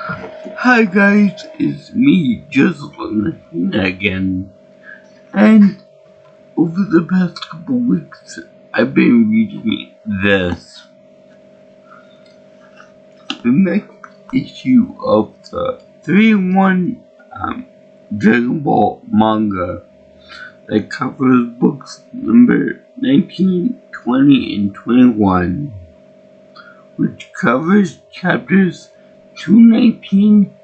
Hi guys, it's me, Jocelyn, again. And over the past couple weeks, I've been reading the next issue of the 3-in-1 Dragon Ball manga that covers books number 19, 20, and 21, which covers chapters 219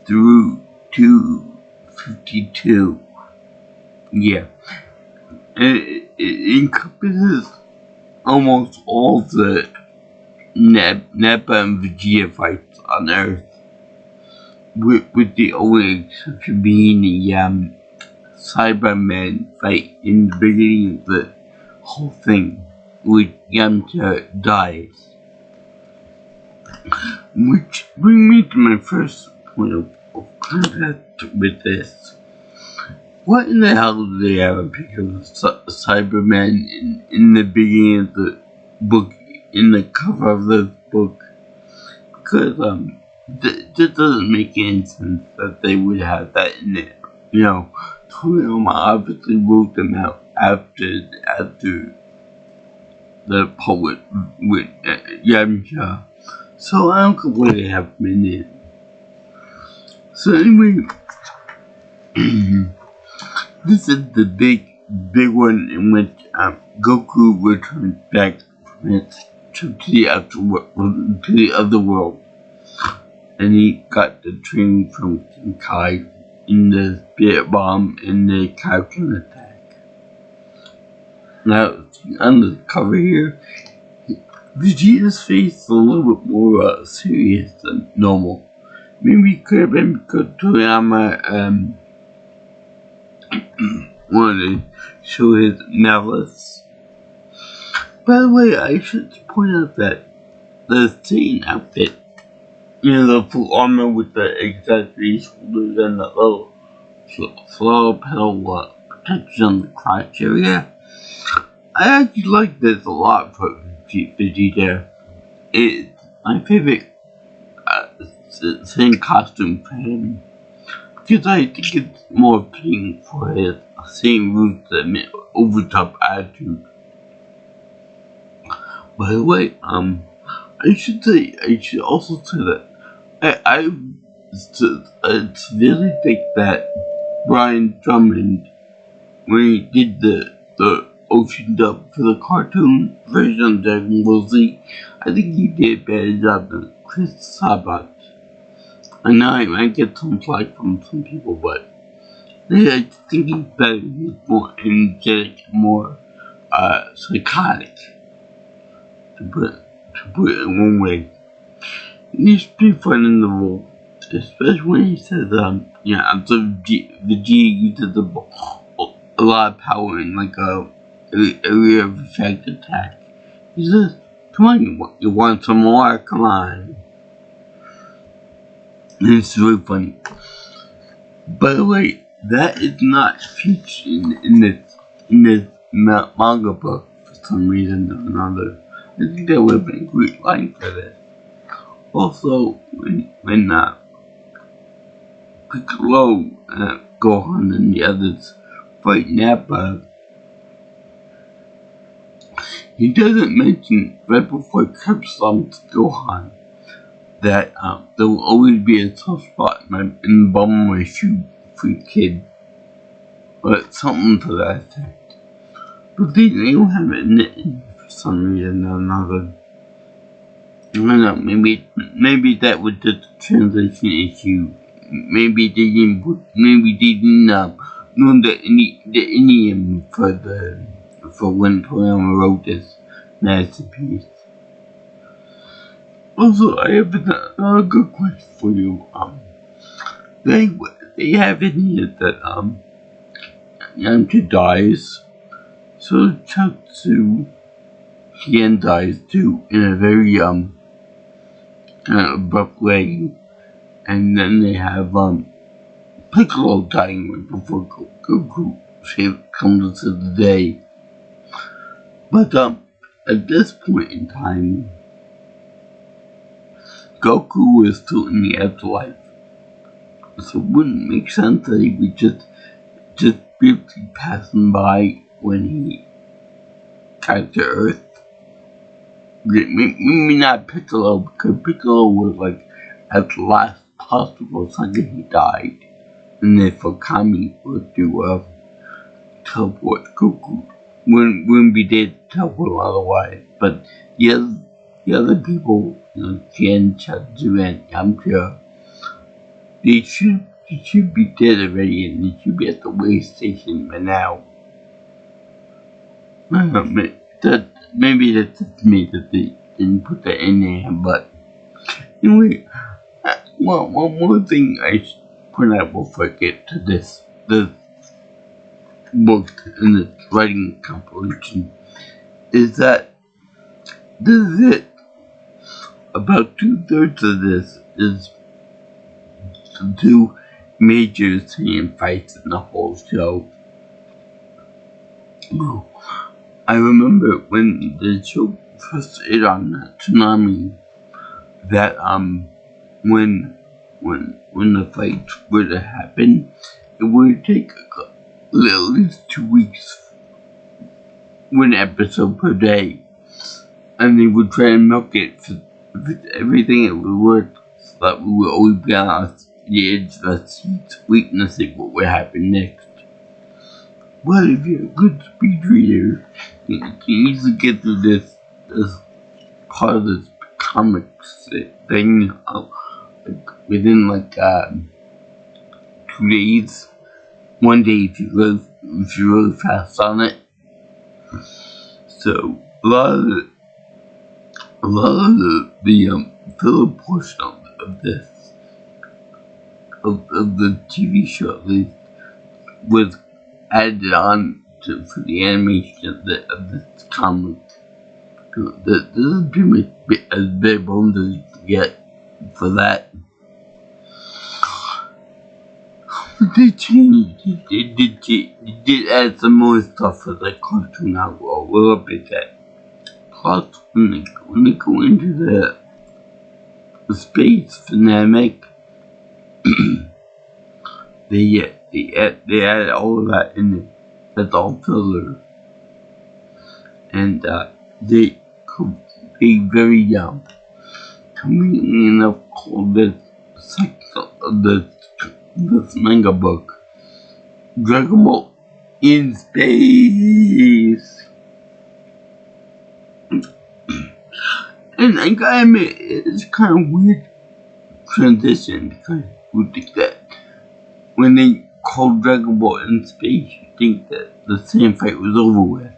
through 252. Yeah, it encompasses almost all the Nappa and Vegeta fights on Earth, with the only exception being the Cyberman fight in the beginning of the whole thing, with Yamcha dies. Which brings me to my first point of contact with this. What in the hell did they have a picture of Cyberman in the beginning of the book, in the cover of the book? Because, that doesn't make any sense that they would have that in there. You know, Toriyama obviously wrote them out after the poet with Yamcha. So I don't know where they have them in there. So anyway, this is the big one in which Goku returns back from his trip to the other world, and he got the training from King Kai in the Spirit Bomb and the Kaioken attack. Now, on the cover here, Vegeta's face is a little bit more serious than normal. Maybe it could have been because Toriyama wanted to show his malice. By the way, I should point out that the Satan outfit, the full armor with the exactly shoulders and the little flower petal protection on the crotch area, I actually like this a lot for Vegeta. It's my favorite same costume for him, because I think it's more appealing for his same roots and over-top attitude. By the way, I should also say that I really think that Brian Drummond, when he did the ocean dub for the cartoon version of Dragon Ball Z, I think he did a better job than Chris Sabat. I know I might get some flack from some people, but I think he's better. He's more energetic, more psychotic, to put it in one way. He's pretty fun in the role, especially when he says, after Vegeta uses a lot of power in like a area of effect attack. He says, "Come on, you want some more? Come on." And it's really funny. By the way, that is not featured in this manga book for some reason or another. I think that would have been a great line for this. Also, when Piccolo, Gohan, and the others fight Nappa, he doesn't mention right before he curb stomps Gohan that there will always be a tough spot in the bottom of my shoe for a kid, or something to that effect. But they don't have it in it for some reason or another. I don't know, maybe that was just a translation issue. Maybe they didn't know the idiom for when Toriyama wrote this masterpiece. Also, I have another good question for you. They have in here that Yamcha dies, so Chatsu Hien dies too, in a very abrupt way, and then they have Piccolo dying right before Goku comes to the day. But at this point in time, Goku was still in the afterlife. So it wouldn't make sense that he would just briefly passing by when he got to Earth. Maybe not Piccolo, because Piccolo was like at the last possible second he died. And therefore Kami would do teleport Goku. Wouldn't be there to teleport otherwise. But the other people, Jen, Chatsu, and Yamcha, they should be dead already, and they should be at the way station by now. Maybe that's just me that they didn't put that in there, but anyway, one more thing I should point out before I get to this book and the writing compilation is that about 2/3 of this is the two major scene fights in the whole show. I remember when the show first aired on Tsunami that when the fights were to happen, it would take at least 2 weeks, one episode per day, and they would try and milk it for everything it would work, so that we would always be on the edge of our seats, witnessing what would happen next. But if you're a good speed reader, you can easily get through this part of this comics thing within 2 days. 1 day if you're really fast on it. So a lot of the filler portion of this of the TV show at least was added on for the animation of this comic. This is pretty much as bare bones as you can get for that. But they changed. They did add some more stuff for the cartoon out a little bit. Plus, when they go into the space dynamic, they add all of that in there. That's all filler. And they very conveniently enough called this section of this manga book Dragon Ball in Space. And I gotta admit, it's kind of weird transition, because you think that when they called Dragon Ball in Space, you think that the same fight was over with,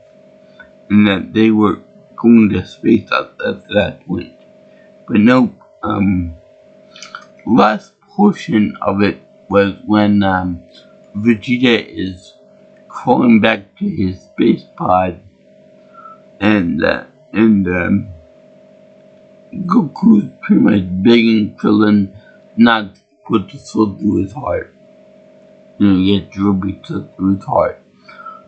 and that they were going to space at that point. But nope, last portion of it was when Vegeta is crawling back to his space pod, and Goku's pretty much begging Krillin not to put the sword through his heart. Get Ruby to through his heart.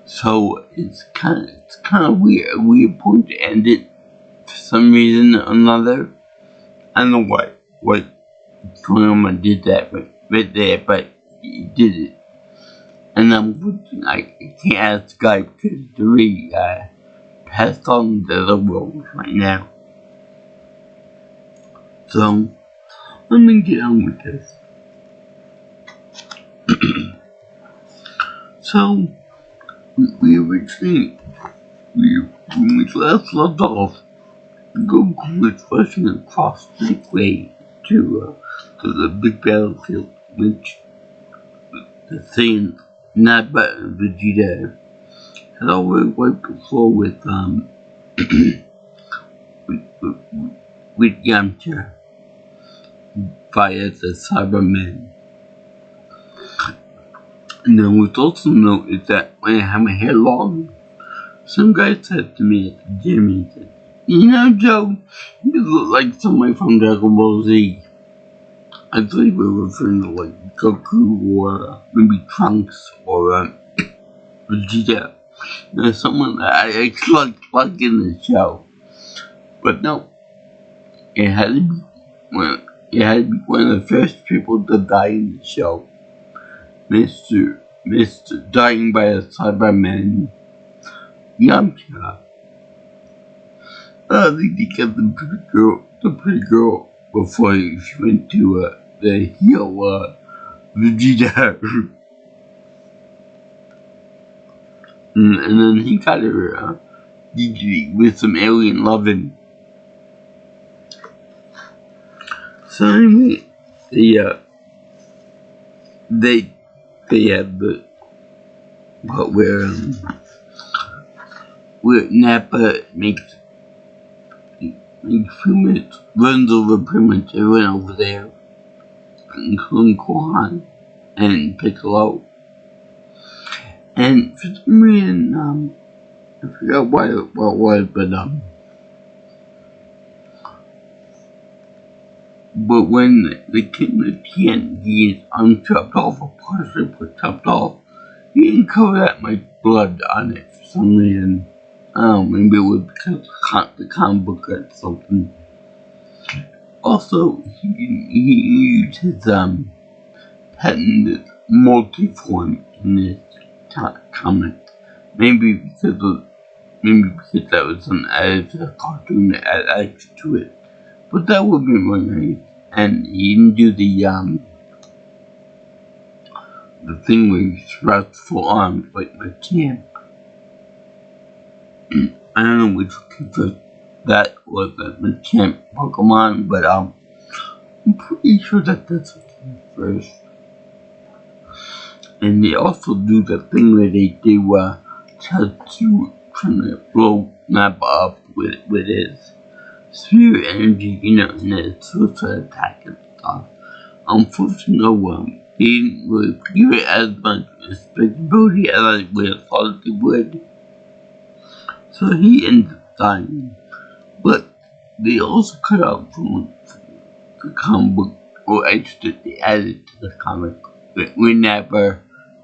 So it's kind of weird, a weird point to end it for some reason or another. I don't know what Toriyama did that right there, but he did it. And I can't ask Guy because he's already passed on the other world right now. So let me get on with this. So we originally, when we last left off, Goku was rushing across the way to the big battlefield, which the thing, not but Vegeta, had already wiped the floor with with Yamcha via the Cybermen. And then what's also noted that when I have my hair long, some guy said to me at the gym, he said, Joe, you look like somebody from Dragon Ball Z. I thought we were referring to like Goku or maybe Trunks or Vegeta. Someone that I actually like in the show. But no, it had to be well, he had to be one of the first people to die in the show. Mr. Dying by the Cyberman Yamcha. They got the pretty girl before she went to the heel Vegeta. And then he got her with some alien loving. So anyway, they had the part where Nappa makes humans runs over pretty much everyone over there, including Gohan and Piccolo. And for some reason, I forgot what it was, but when the king of TNT arm chopped off, or partially chopped off, he didn't cover that much blood on it for some reason. I don't know, maybe it was because of the comic book or something. Also, he used his patented multi-form in this comic. Maybe because that was an added to the cartoon that added to it. But that would be really nice. And he didn't do the thing where he thrusts full arms like my champ. I don't know which that was the champ Pokemon, but I'm pretty sure that that's the first. And they also do the thing where they do Tetsu trying to blow Nappa up with his spirit energy, and his suicide attack and stuff. Unfortunately, they didn't really give it as much respectability as I would have thought they would. So he ended up dying. But they also cut out from the comic book, or actually they added to the comic, when Nappa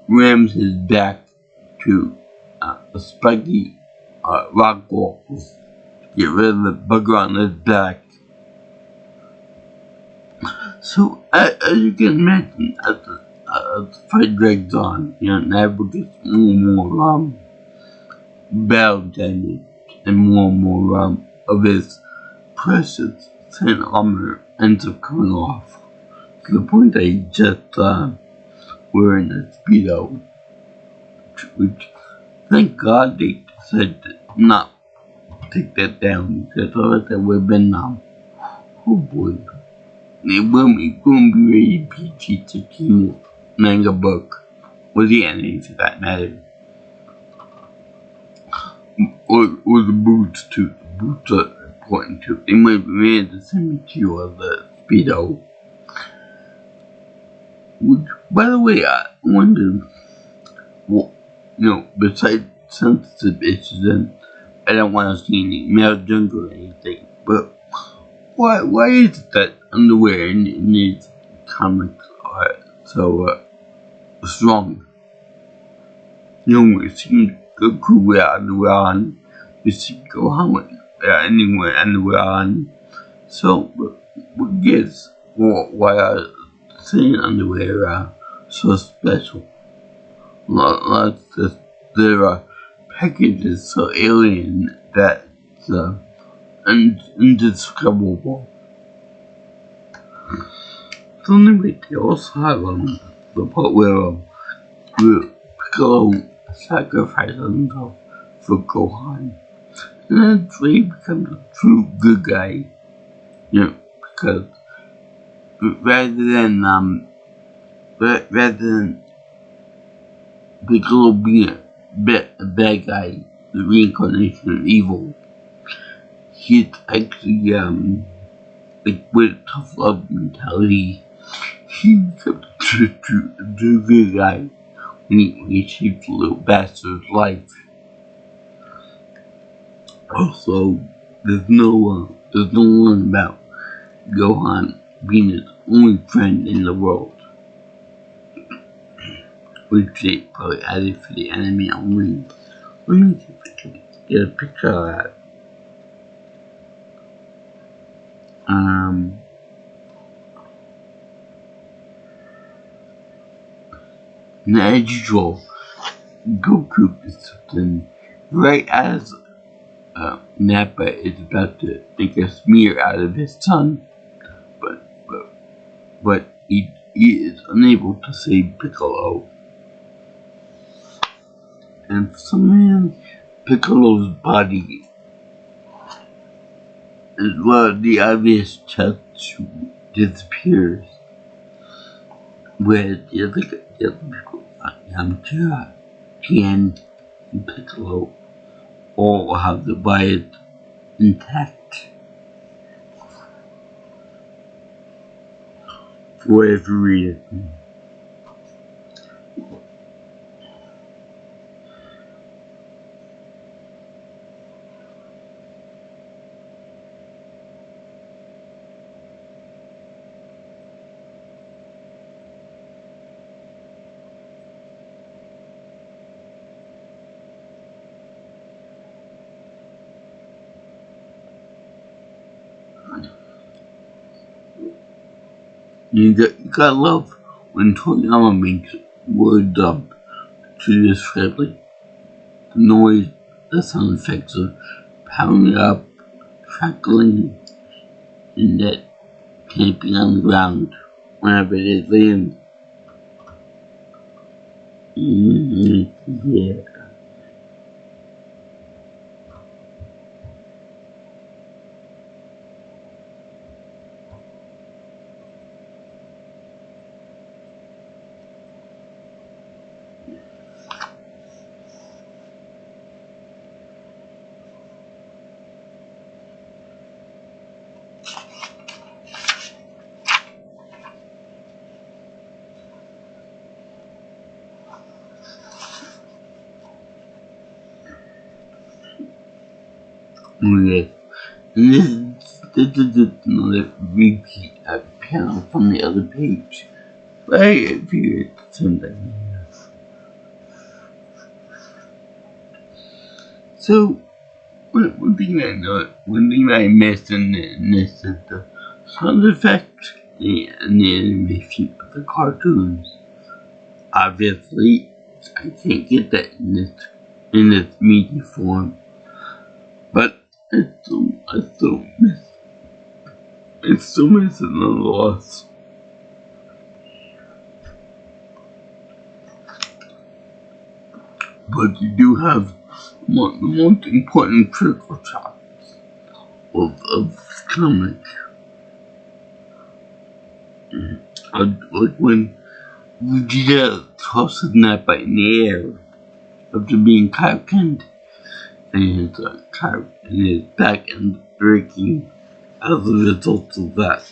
rams his back to a spiky rock wall to get rid of the bugger on his back. So, as you can imagine, as the fight drags on, Nappa gets more and more battle damage and more of his precious thin armor ends up coming off to the point that he just wearing a Speedo, which thank God they decided to not take that down, because otherwise that would have been oh boy, it wouldn't be rated PG-13 manga book, or the anime for that matter. Or the boots too. The boots are important too. They might be made the same material as the Speedo. Which, by the way, I wonder, well, besides sensitive issues, and I don't want to see any male junk or anything, but why is it that underwear in these comics are so strong? We see Goku wear underwear on, we see Gohan wear underwear on. So, what gives? Why are thin underwear so special? Lots of their package is so alien that it's indescribable. So anyway, they also have the part where Piccolo sacrifices himself for Gohan, and that's where he becomes a true good guy. Because rather than Piccolo being a bad guy, the reincarnation of evil, he's actually with a tough love mentality. He becomes a true good guy when he saves the little bastard's life. Also, there's no one about Gohan being his only friend in the world, which they probably added for the anime only. Let me see if I can get a picture of that. And as usual, Goku is something right as Nappa is about to make a smear out of his son, but he is unable to save Piccolo. And for some reason, Piccolo's body, as well as the obvious tattoo, disappears. Where the other people, Yamcha, Tien, and Piccolo, all have the bodies intact. For whatever reason. You gotta love when Toriyama makes word dub to this family. The noise, the sound effects of pounding up, crackling, and that camping on the ground whenever it is in. Yeah. Yes. And this is another repeat of piano from the other page. But I figured something. So, one thing I missed in this is the sound effect and the animation of the cartoons. Obviously, I can't get that in this media form, but I still miss it nonetheless. But you do have the most important critical shots of this comic. Like when Vegeta tosses Nappa in the air after being Kaioken, and his back end breaking as a result of that.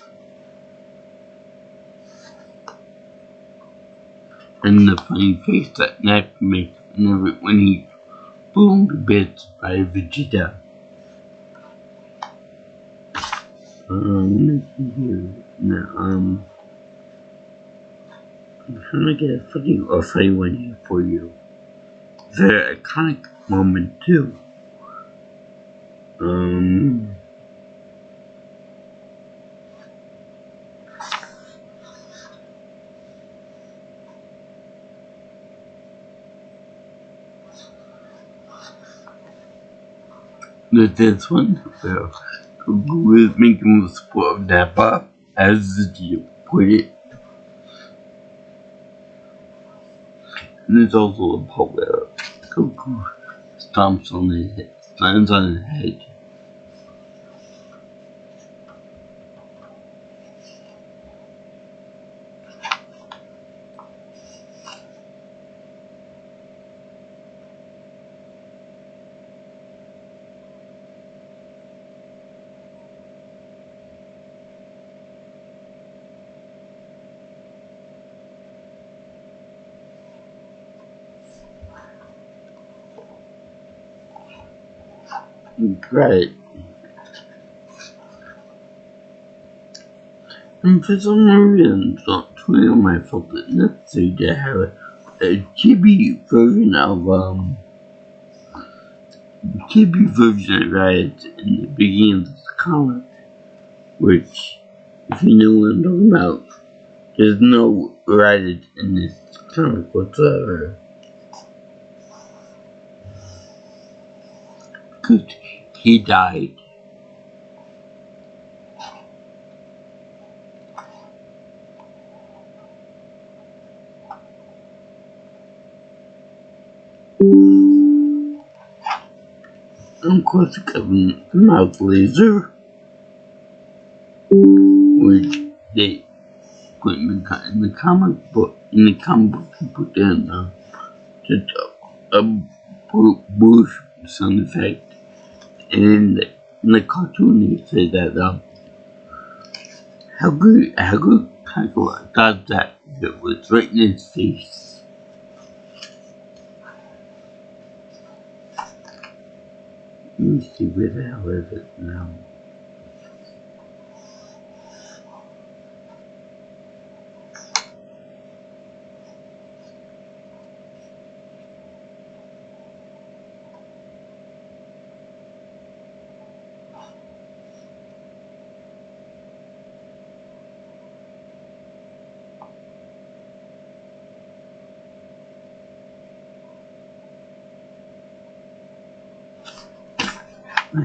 And the funny face that Nappa makes when he blown to bits by Vegeta. Let me see here. Now, I'm trying to get a funny one here for you. Very iconic moment too. There's this one where Goku is making the support of Nappa, as you put it. And there's also the part where Goku stomps on his head, lands on his head. Great. And for some reason, Toriyama felt it necessary to have a chibi version of Riot in the beginning of the comic, which, if you know what I'm talking about, There's no Reddit in this comic whatsoever. Because he died. And of course, the mouth laser, which they put in the comic book. In the comic book, he put in just a bush sound effect, and in the cartoon, he said that how good Tackle does that if it was right in his face. Let me see where the hell is it now.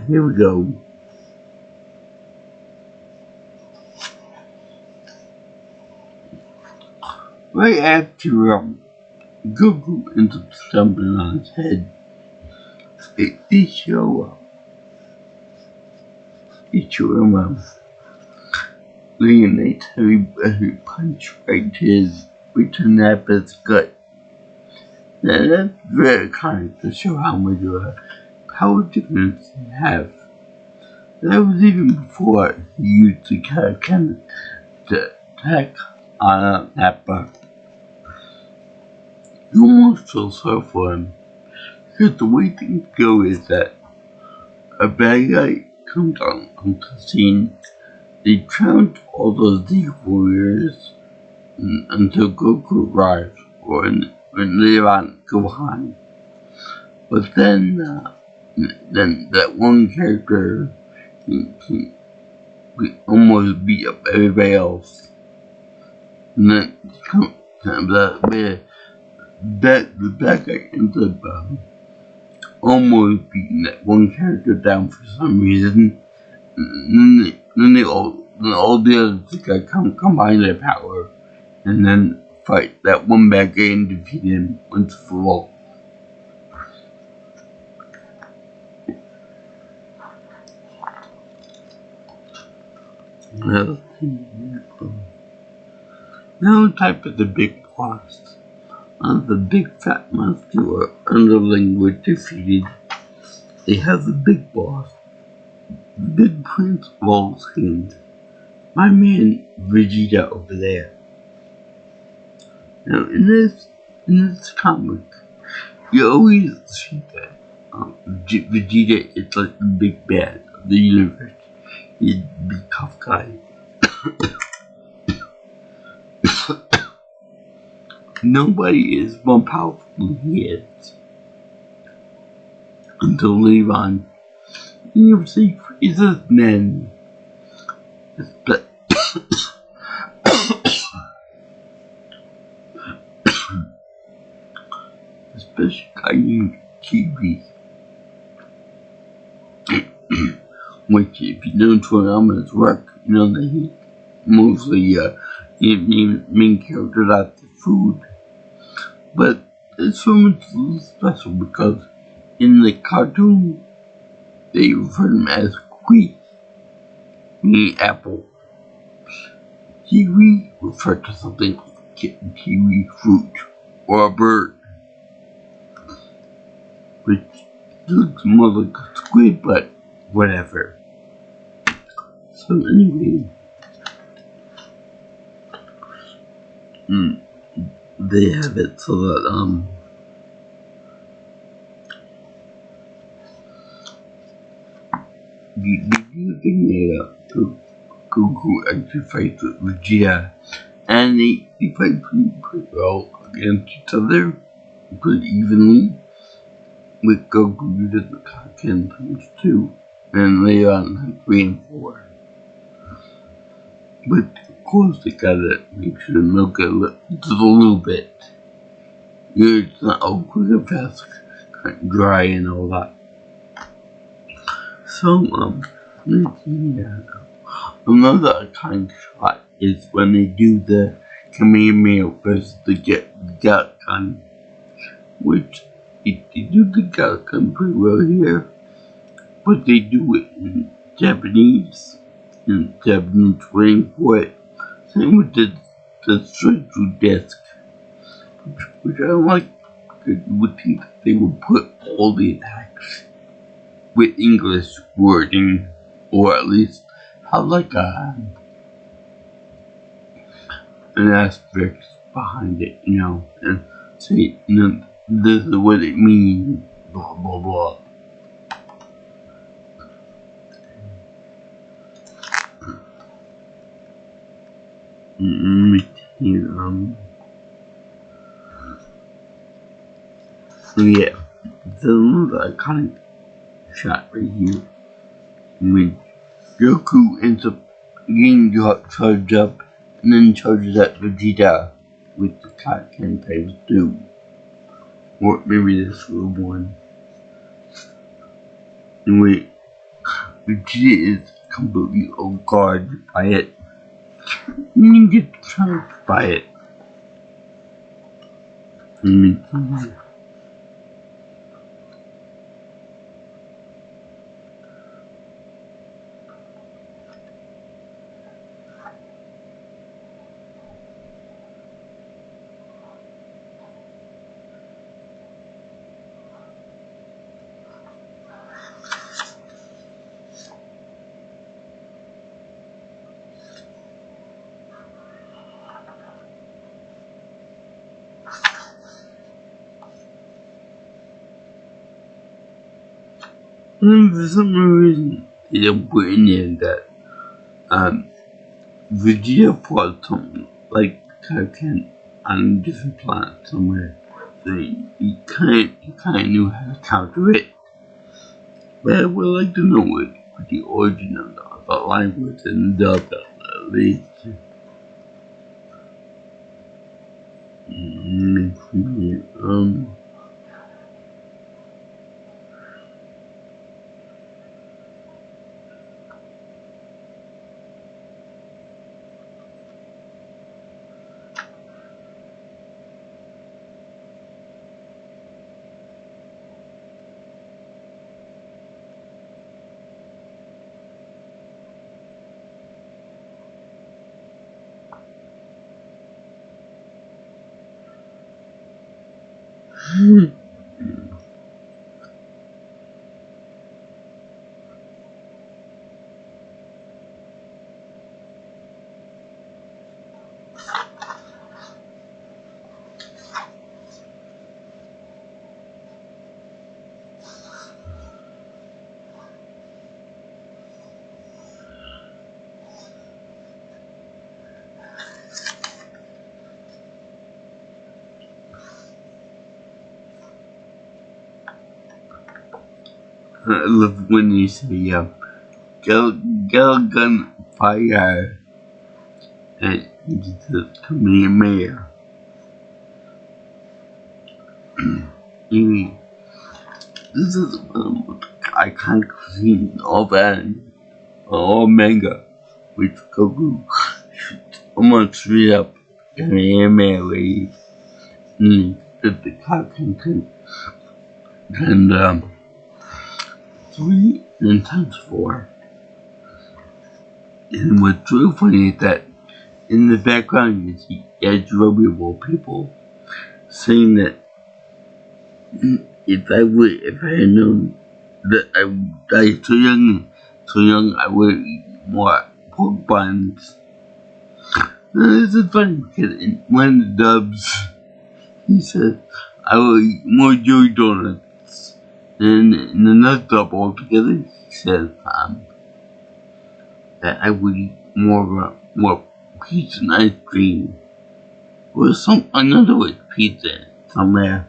Here we go. Right after Goku ends up stumbling on his head, they show him laying a heavy punch right to nap his gut. Now that's very kind to show how much of a power difference they have. That was even before he used the cannon to attack on Nappa. You almost feel sorry for him, because the way things go is that a bad guy comes onto the scene, they trounce all those Z warriors until Goku arrives, or later on Gohan. But then that one character can almost beat up everybody else. And then the bad guy ends up almost beating that one character down for some reason. And then all the others guys combine their power and then fight that one bad guy and defeat him once for all. Now type of the big boss. The big fat muscular underling were defeated. They have the big boss, the big prince of all skins, my man Vegeta over there. Now in this comic, you always see that Vegeta is like the big bad of the universe. He's a big tough guy. Nobody is more powerful than he is. Until later on, you see Frieza's men. Especially Kaiju Kiwi. Which, if you know Toriyama's work, you know that he mostly main characters out the food. But this one was a little special because in the cartoon they refer to him as Qui, meaning apple. Kiwi referred to something like kiwi fruit or a bird, which looks more like a squid, but whatever. So anyway, they have it so that Goku actually fights with Vegeta, and they fight pretty well against each other, pretty evenly, with Goku using the Kaken punch too, and later on 3 and 4. But of course they gotta make sure to milk it just a little bit. It's not all quick and fast, dry and all that. So, yeah. Another kind of shot is when they do the Kamehameha versus the Gat gun, which they do the Gat gun pretty well here, but they do it in Japanese writing for it. Same with the straight through desk, which I like. You would think they would put all the attacks with English wording, or at least have like an asterisk behind it, and say, this is what it means, blah blah blah. So yeah, the iconic shot right here when Goku ends up getting charged up and then charges at Vegeta with the Kaioken times 2. Or maybe this little one. Anyway, Vegeta is completely off guard by it. And you get charged by it. And for some reason, they don't put in there that Vegeta fought something like Kaioken on a different planet somewhere. So he kind of knew how to counter it. But I would like to know what the origin of the line was in Delta, at least. I love when you say, gun fire and the Kamehameha. Anyway, this is iconic scene all manga, which Goku shoots almost straight up Kamehameha wave, and the Kaioken and 3 and times 4. And what's really funny is that in the background you see admirable people saying that if I had known that I would die so young I would eat more pork buns. This is funny because in one of the dubs he says I will eat more Joey Donuts. And in another dub altogether he says that I would eat more pizza and ice cream. Or another with pizza somewhere.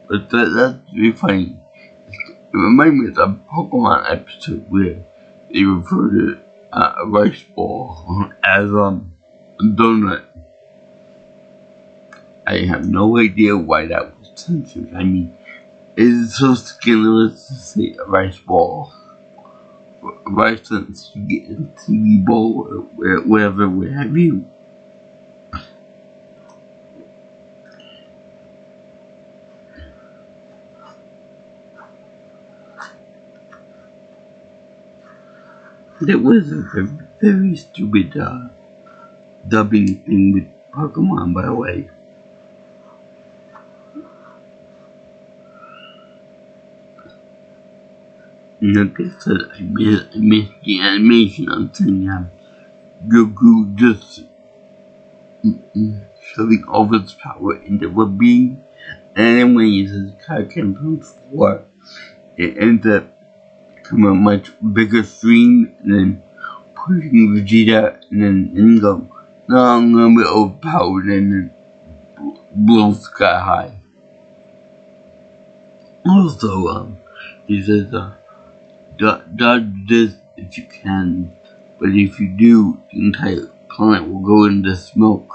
But that's really funny. It reminds me of the Pokemon episode where they refer to a rice ball as donut. I have no idea why that was censored. I mean, it's so scandalous to say a rice ball. Rice since you get a TV bowl or whatever, what have you. That was a very, very stupid dubbing thing with Pokemon, by the way. Like I said, I missed the animation of seeing Goku just shoving all of its power into a being, and then when he uses Kaioken from 4, it ends up becoming a much bigger stream, and then pushing Vegeta, and then go, no, I'm gonna be overpowered, and then blow sky high. Also, he says, dodge this if you can, but if you do, the entire planet will go into smoke.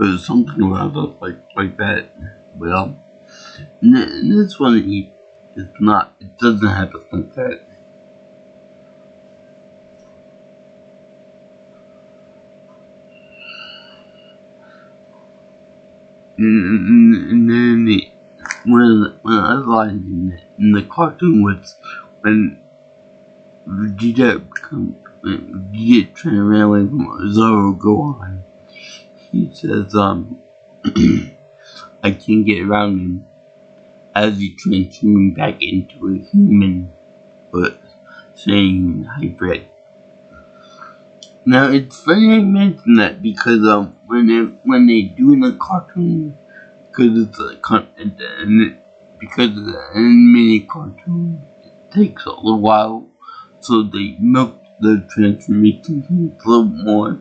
Or something around like that. Well, in this one, it doesn't happen like that. And then one of the other lines in the cartoon was when Vegeta trying to run away from Zoro Gohan. He says, I can't get around him as he transforms back into a human, but saying hybrid. Now it's funny I mention that because when they do in the cartoon, because it's because of the animated cartoon, it takes a little while, so they milk the transformation things a little more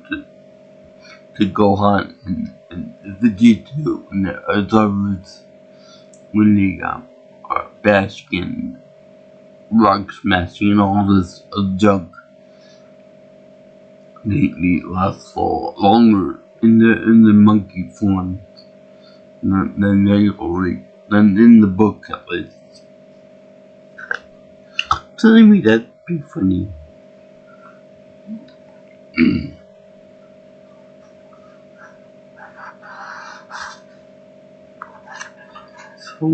to Gohan and Vegeta and the others when they are basking, rock smashing, and all this junk. They last for longer in the monkey form than in the book at least. So anyway, that'd be funny. So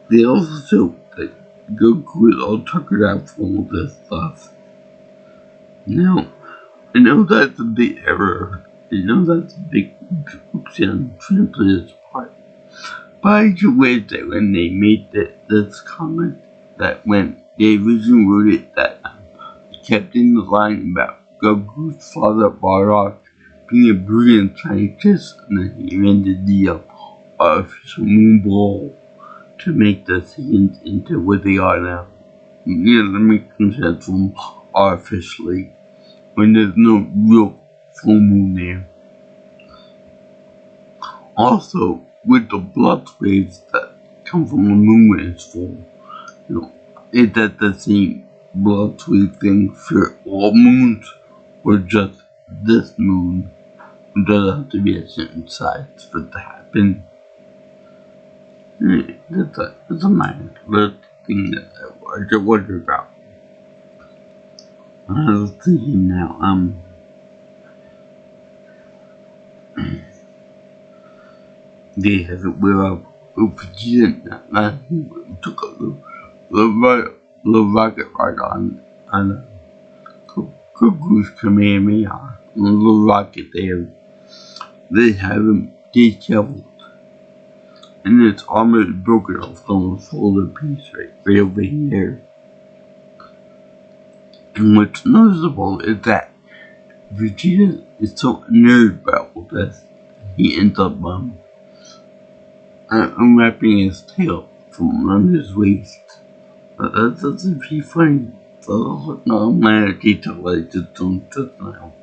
they also show that Goku is all tuckered out from all this stuff. Now, I know that's a big error. I know that's a big oopsie on translator's part. But I just wish that when they made this comment, that when they originally wrote it, that kept in the line about Goku's father Bardock being a brilliant scientist, and then he invented the artificial moon ball to make the Saiyans into what they are now. Yeah, that makes some sense from artificially, when there's no real full moon there. Also, with the blood waves that come from the moon when it's full, is that the same blood wave thing for all moons, or just this moon? It doesn't have to be a certain size for it to happen. That's a minor little thing that I wonder about. I was thinking now, they have it where Vegeta took a little rocket right on Goku's Kamehameha, a little rocket there. They have him disheveled, and its armor is broken off on the shoulder piece right over here. And what's noticeable is that Vegeta is so nervous about all this, he ends up unwrapping his tail from around his waist. That's pretty funny. So, no minor detail I just don't touch now.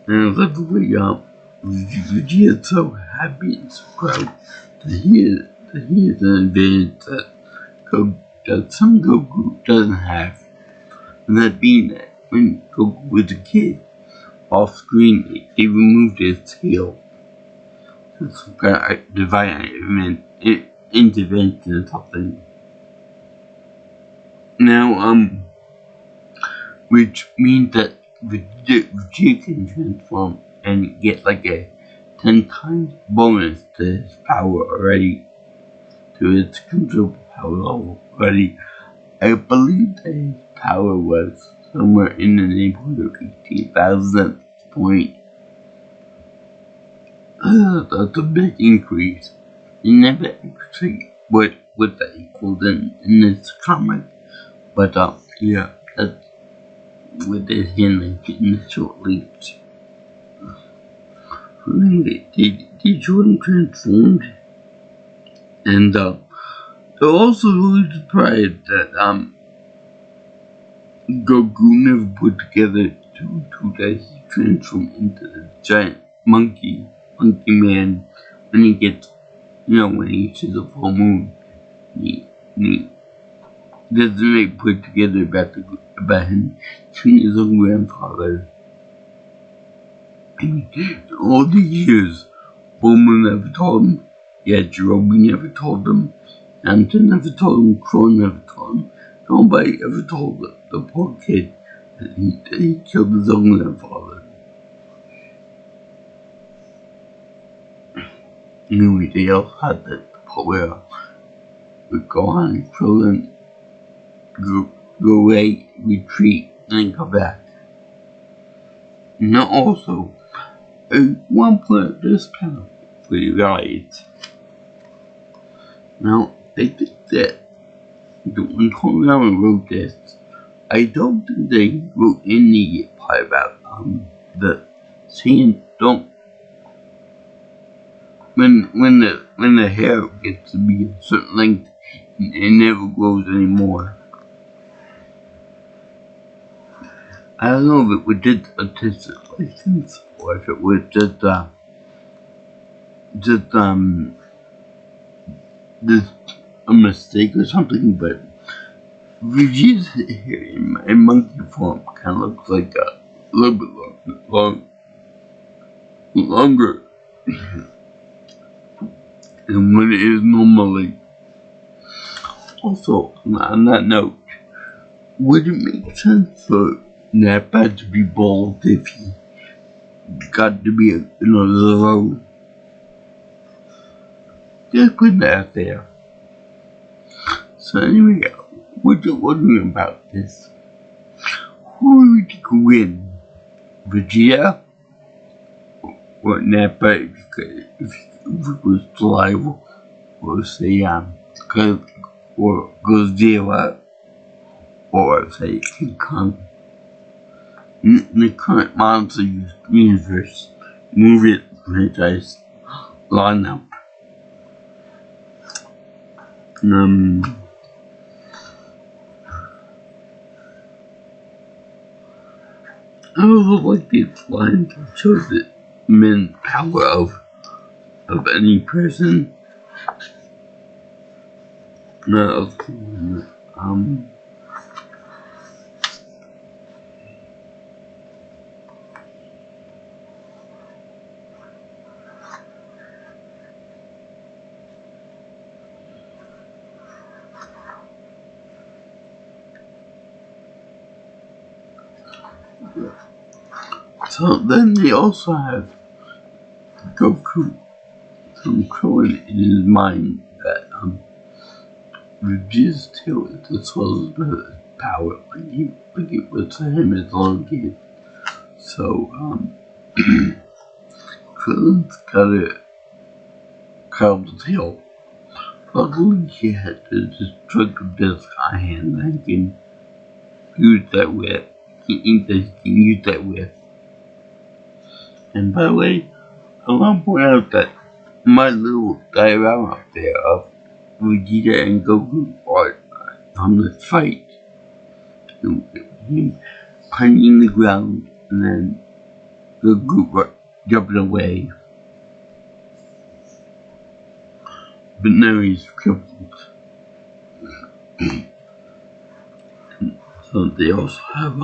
And that's the way Vegeta's so happy and so proud that he has an advantage that some Goku doesn't have. And that being that when Goku was a kid, off screen they removed his tail. It's divine intervention or something. Now, which means that Vegeta can transform and get like a 10 times bonus to his power already, to his considerable power level already. I believe that his power was somewhere in the neighborhood of 18,000 at this point. That's a big increase. You never actually what that equals in this comic, but yeah, that's what they're handling in the short leaps. Anyway, they Jordan transformed, and they're also really surprised that Goku never put together two that he transformed into the giant monkey man when he gets, when he sees the full moon. He doesn't really put together about him seeing his own grandfather. All these years, Bulma never told him. Yeah, Jirobe never told him. Hampton never told him. Crow never told him. Nobody ever told the poor kid that he killed his own grandfather. Anyway, they also had that part where would go on and Krillin go away, retreat, and then come back. Now also, at one point of this panel for you guys. Now, I think that when Toriyama wrote this, I don't think they wrote any part about the saying don't when the hair gets to be a certain length, it never grows anymore. I don't know if it was just a artistic license or if it was just a mistake or something, but Vegeta's hair in monkey form kind of looks like a little bit longer than what it is normally. Also, on that note, would it make sense for Nappa to be bald if he got to be another road? Just putting that out there. So anyway, what you're wondering about this? Who would you win? Vegeta or Nappa if it was alive, or say or Godzilla, or say King Kong? In the current Monster Universe movie franchise lineup. I also like these lines that show the immense power of any person. So then they also have Goku controlling in his mind that Vegeta's tail is as well as the power like it was for him as a little kid. So Krillin's got a curled tail. Luckily he had this drug disc on hand that he can use that with. He can use that with. And by the way, I want to point out that my little diagram up there of Vegeta and Goku are on the fight. Him punching the ground and then Goku jumping away, but now he's crippled. So they also have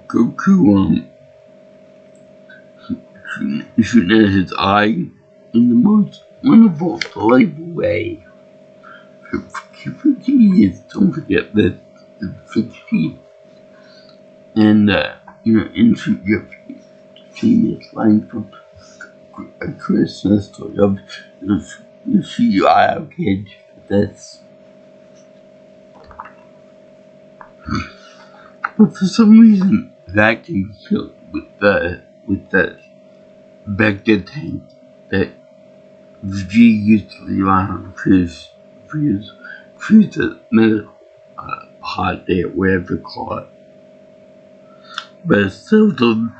Goku shooting at his eye in the most wonderful, delightful way. Don't forget that the 50 and into your famous line from a Christmas story of the CIO kid. That's but for some reason that can be killed with that Baghdad tank that Vegeta used to leave on for his medical pod there, whatever you call it. But it still doesn't.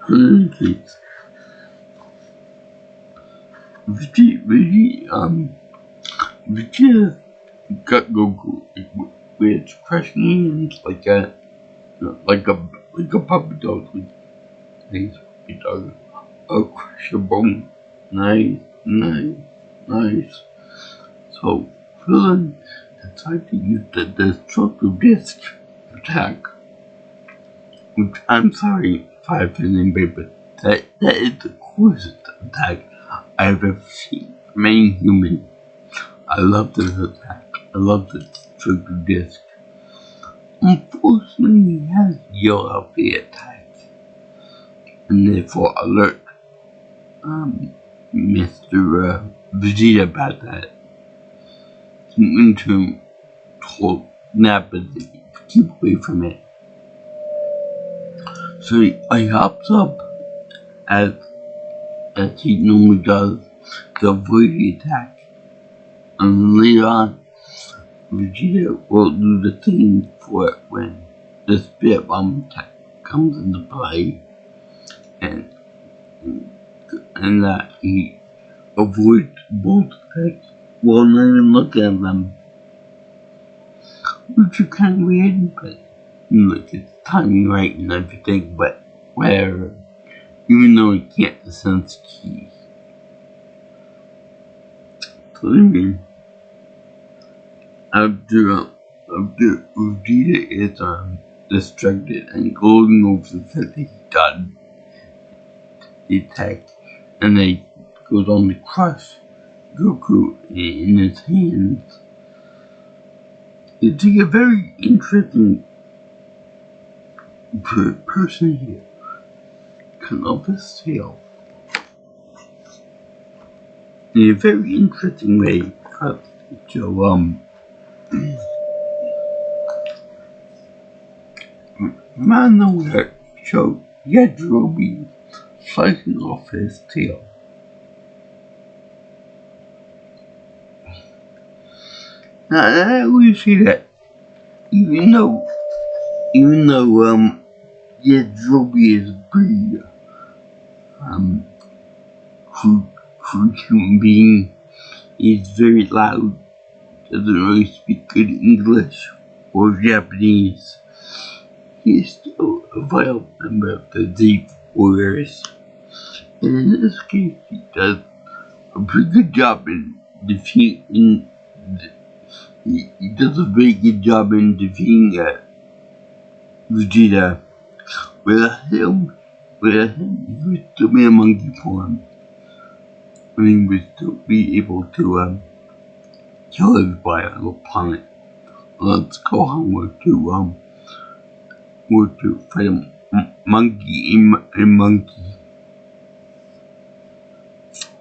In any case, Vegeta got Goku with crushing hands like a puppy dog with a dog. Oh, crush your bone. Nice. So, Krillin decided to use the destructive disc attack. Which, I'm sorry, Five Finger but that is the coolest attack I've ever seen from any human. I love this attack. I love the destructive disc. Unfortunately, he has yellow the attack. And therefore alert Mr. Vegeta about that. Into told Nappa to keep away from it. So he hops up as he normally does to avoid the attack. And later on, Vegeta will do the thing for it when the Spirit Bomb attack comes into play. And that he avoids both attacks while not even looking at them. Which is kind of weird, but look, it's timing right and everything, but whatever. Even though he can't sense Ki. So anyway, after Vegeta is distracted and going over the fact that he done the attack, and they goes on to crush Goku in his hands. It's a very interesting person here. Cut off his tail in a very interesting way. So Manga showed Yajirobe slicing off his tail. Now I always say that even though Yajirobe is a pretty crude human being, he's very loud, doesn't really speak good English or Japanese. He is still a vital member of the Deep Warriors, and in this case, he does a pretty good job in defeating. He does a very good job in defeating Vegeta. Without him, he would still be a monkey form, and he would still be able to kill everybody on the planet. Let's go onward to fight a monkey and monkey.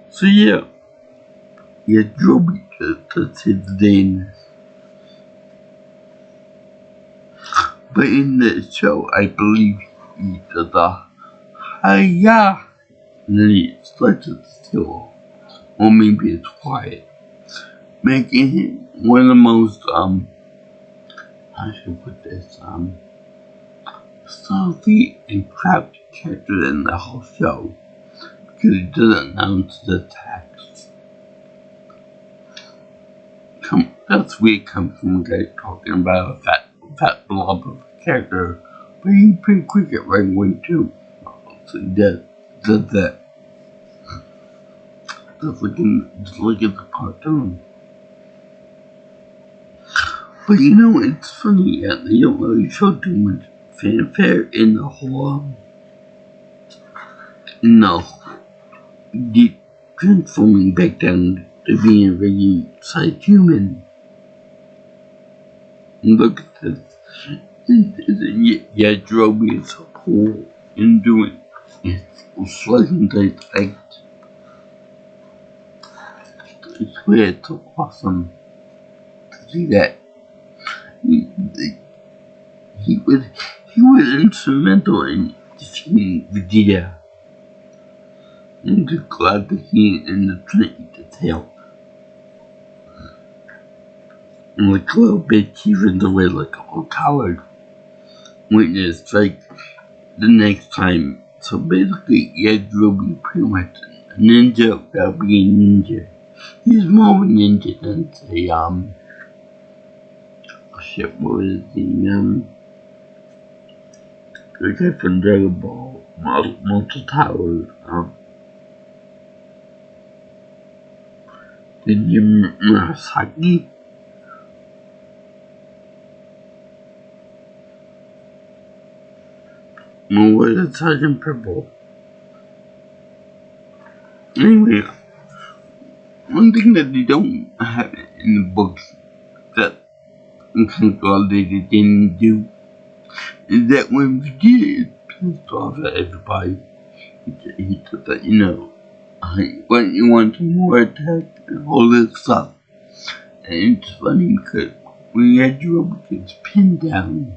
So yeah, Yajirobe does his day. But in the show, I believe he does a hi-ya, and then he slices his tail, or maybe it's quiet, making him one of the most how should I put this stealthy and crafty characters in the whole show, because he doesn't announce the attacks. that's where it comes from. A guy talking about a fat blob of a character, but he's pretty quick at writing way too. So he does that. Just look at the cartoon. But it's funny. They don't really show too much fanfare in the whole deep transforming back down to being a regular sized human. And look at this. Yajirobe is so cool in doing it's slicing type act. It's weird, it's so awesome to see that. He was instrumental in defeating Vegeta. I'm just glad that he and the Trinity help. And like a little bit, he runs away like a coward. Witness like the next time. So basically, Yajirobe pretty much a ninja without being a ninja. He's more of a ninja than say what was the guy from Dragon Ball, Monster Tower, Murasaki. No, was it Sergeant Purple? Anyway, one thing that they don't have in the books that they didn't do is that when Vegeta is pissed off at everybody, he says that, when you want some more attack and all this stuff. And it's funny because when Yajirobe gets pinned down,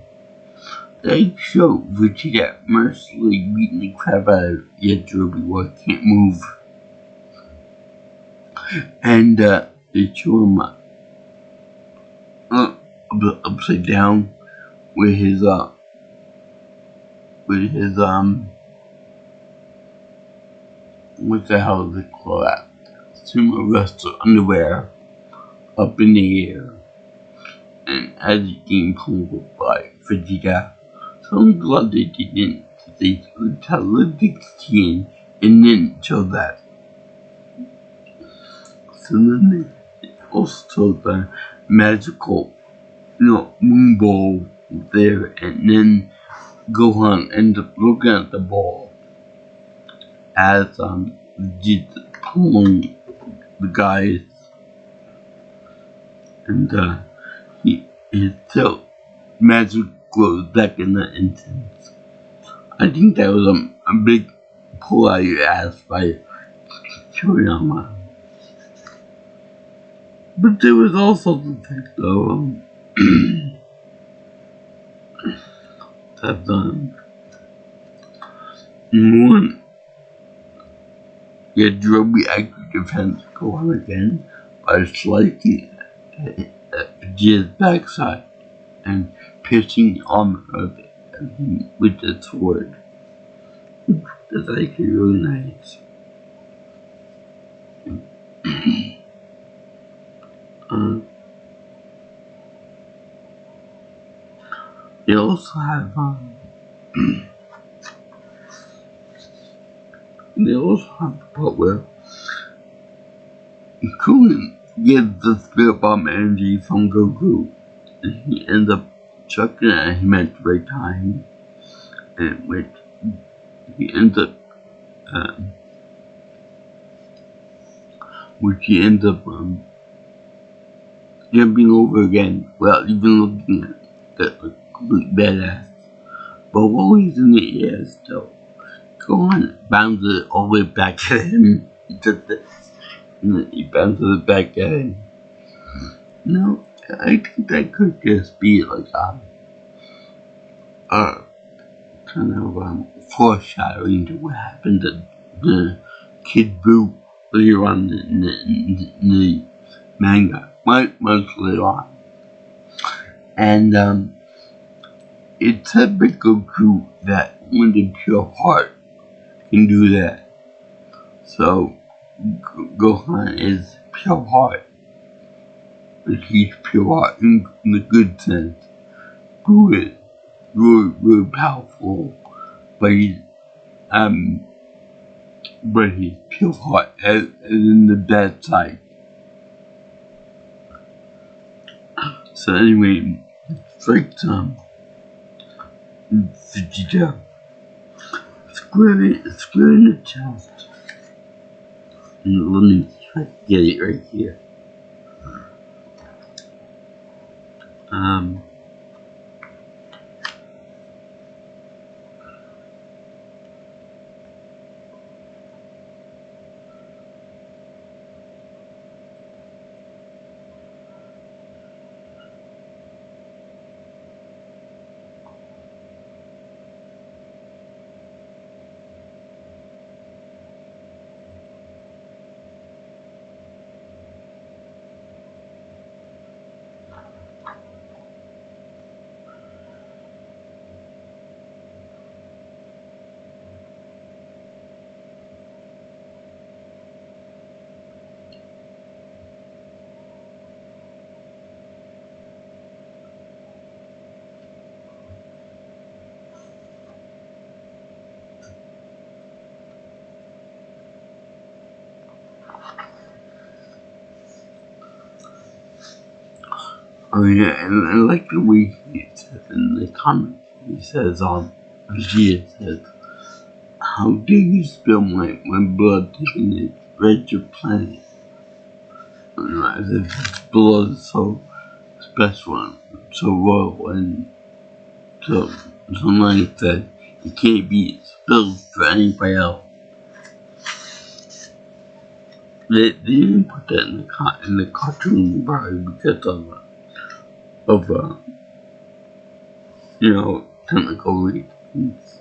they show Vegeta mercilessly beating the crap out of Yajirobe while he can't move. And they show him upside down with his what the hell is it called? Sumo wrestler underwear up in the air, and as he getting pulled by Vegeta. So I'm glad they didn't. They tell the scene and then show that. So then they also showed the magical, moon ball there, and then Gohan ends up looking at the ball as Vegeta pulling the guys, and his silk magic glows back in the instance. I think that was a big pull out your ass by Toriyama. But there was also the fact of that one Yajirobe actually defends Gohan again by slicing at Vegeta's backside and piercing the armor of him with the sword. That's actually really nice. They also have the part where Krillin gets the spirit bomb energy from Goku, and he ends up chucking it at him at the right time, and which he ends up jumping over again without even looking at that complete badass. But while he's in the air still, Gohan bounces it all the way back at him. He does this, and then he bounces it back at him. No, I think that could just be like kind of foreshadowing to what happened to the Kid Buu later on in the manga, much later on. And it's a big Goku that when the pure heart can do that. So Gohan is pure heart. but he's pure in the good sense. Good, really powerful, but he's pure heart as in the bad side. So anyway, straight Vegeta square in the chest. And let me try to get it right here. Oh yeah, and I like the way he says in the comments. He says, Vegeta says, "How dare you spill my blood taking the red your planet?" And as if his blood is so special and so royal and so nice that it can't be spilled for anybody else. They didn't put that in the cartoon probably because of technical reasons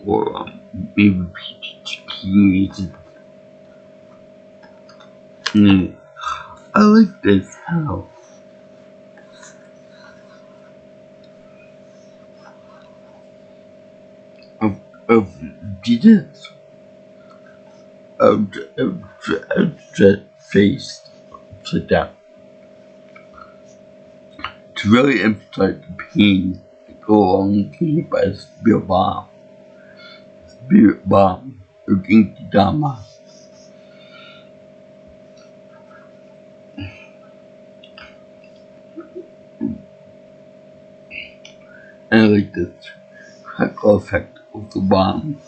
or maybe PG reasons. Yeah. I like this how of Vegeta's face like that to really emphasize the pain that go along with by spirit bomb, or Genki Dama. And I like this crackle effect of the bomb.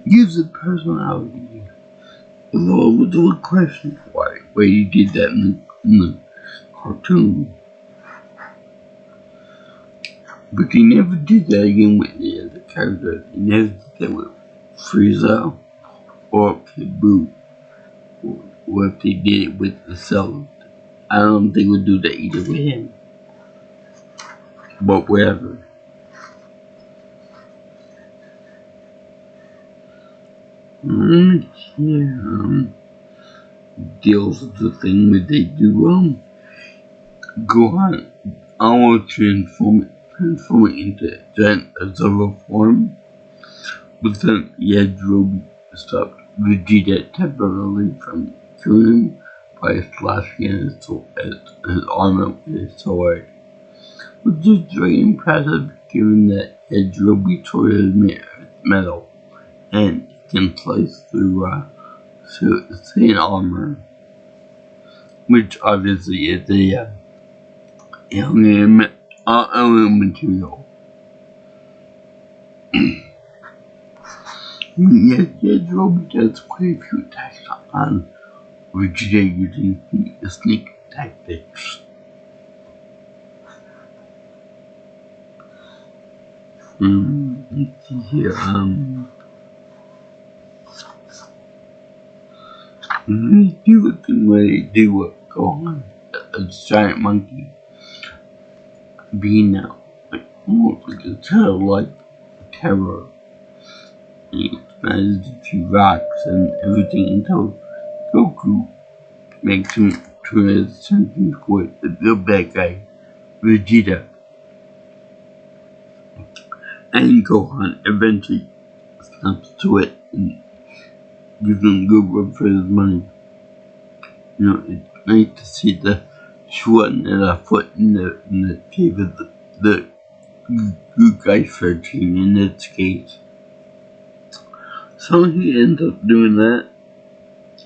Gives it personality. Although there were questions why he did that in the cartoon. But he never did that again with the other characters. He never did that with Frieza or Kid Buu. Or if they did it with the Cell. I don't think we'll do that either with him. But whatever. Here, deals with the thing that they do, Gohan, I want to transform it into giant Azura form, but then Yajirobe stopped Vegeta temporarily from killing him by slashing his armor with his sword, which is very impressive given that Yajirobe tore his metal and can slice through thin armor, which obviously is a alien material. Yes, Yajirobe does quite a few attacks on Vegeta using sneak tactics. Let's see here. They do a thing where they do go on a giant monkey being out like almost like a childlike terror. He smashes a few rocks and everything until Goku makes him turn his attention toward the real bad guy, Vegeta. And Gohan eventually snaps to it and gives him a good run for his money. It's nice to see the one and a foot in the cave of the good guy 13 in its case. So he ends up doing that,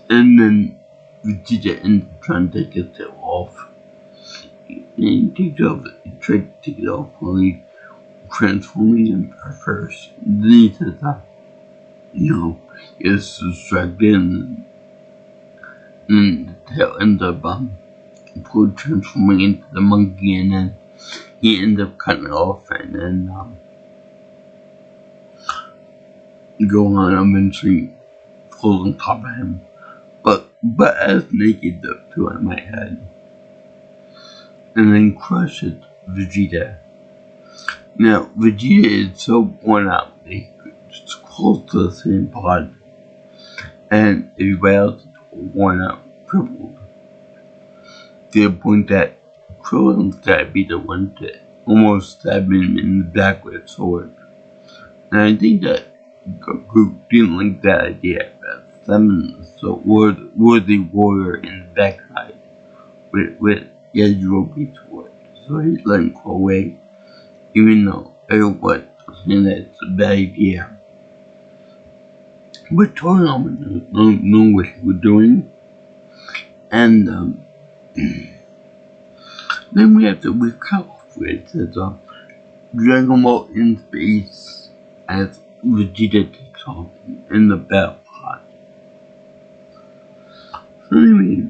and then Vegeta ends up trying to get it off. And he tried to take it off while he transforming him first. Then he says that, gets distracted and the tail ends up fully transforming into the monkey, and then he ends up cutting it off and then go on eventually falls on top of him. But as naked to in my head. And then crushes Vegeta. Now Vegeta is so worn out that he gets close to the same pod. And everybody else is worn out, crippled. To the point that Krillin's gotta be the one to almost stab him in the back with a sword. And I think that Goku didn't like that idea, that summon the worthy warrior in the backside with Yajirobe's sword. So he let him go away, even though everyone was saying that it's a bad idea. But Toriyama knew what he was doing. And then we have to recall where it says Dragon Ball in space as Vegeta takes off in the battle pod. So anyway,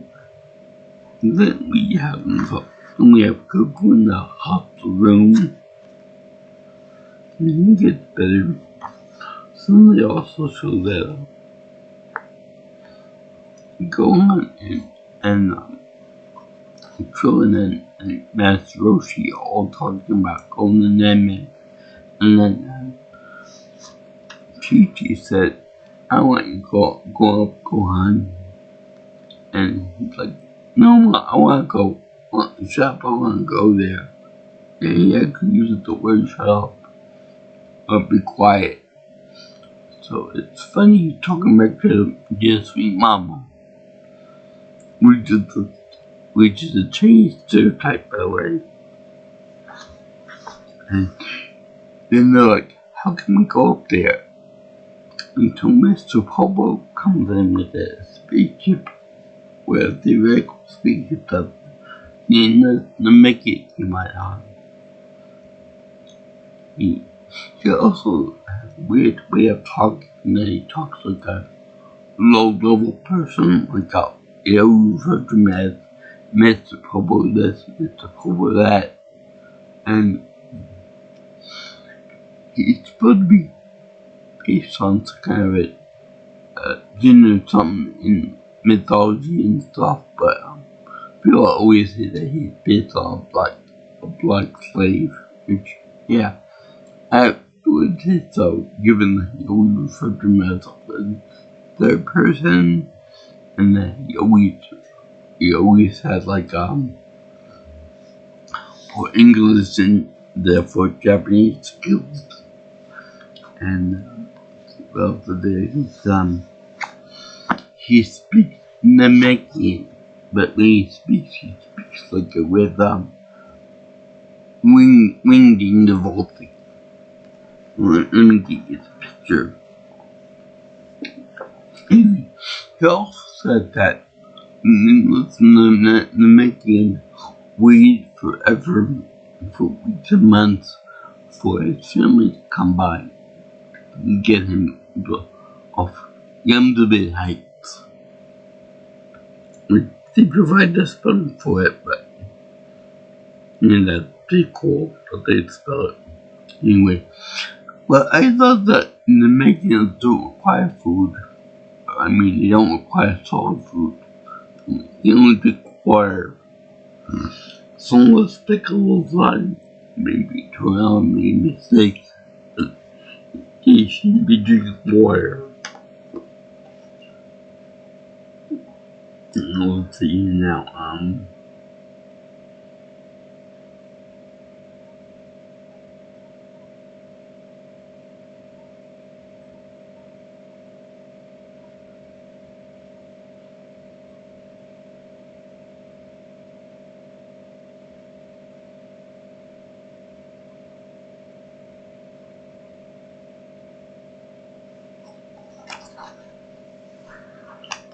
then we have Goku in the hospital room. And he gets better. So they also show that Gohan and Krillin and Master Roshi all talking about Golden Namek. And then Chi-Chi said, I want you to go up, Gohan. And he's like, no, I want to go on the shop, I want to go there. And he actually uses the word shut up or be quiet. So it's funny talking back to dear sweet mama, which is a Chinese stereotype, by the way. And then they're like, how can we go up there? Until Mr. Popo comes in with a spaceship, where a theoretical spaceship that the Namek came out on. He also has a weird way of talking, that he talks like a low-level person, like you refer to him as Mr. Popo this, Mr. Popo that, and he's supposed to be based on some kind of something in mythology and stuff, but people always say that he's based on a black slave, which, yeah, I would say so, given that he always referred to him as a third person, and that he always had for English and therefore Japanese skills. And well, today he speaks Namekian, but when he speaks like it with winging the vaulting. Let me get you the picture. He also said that Namekian waited forever for weeks and months for his family to come by and get him off Yamdube Heights. They provide the spelling for it, but that's pretty cool that they spell it. Anyway, well, I thought that the Mexicans don't require food. I mean, they don't require solid food. They only require some of the pickles on maybe Toronto made mistakes. He shouldn't be drinking water. Let's see now,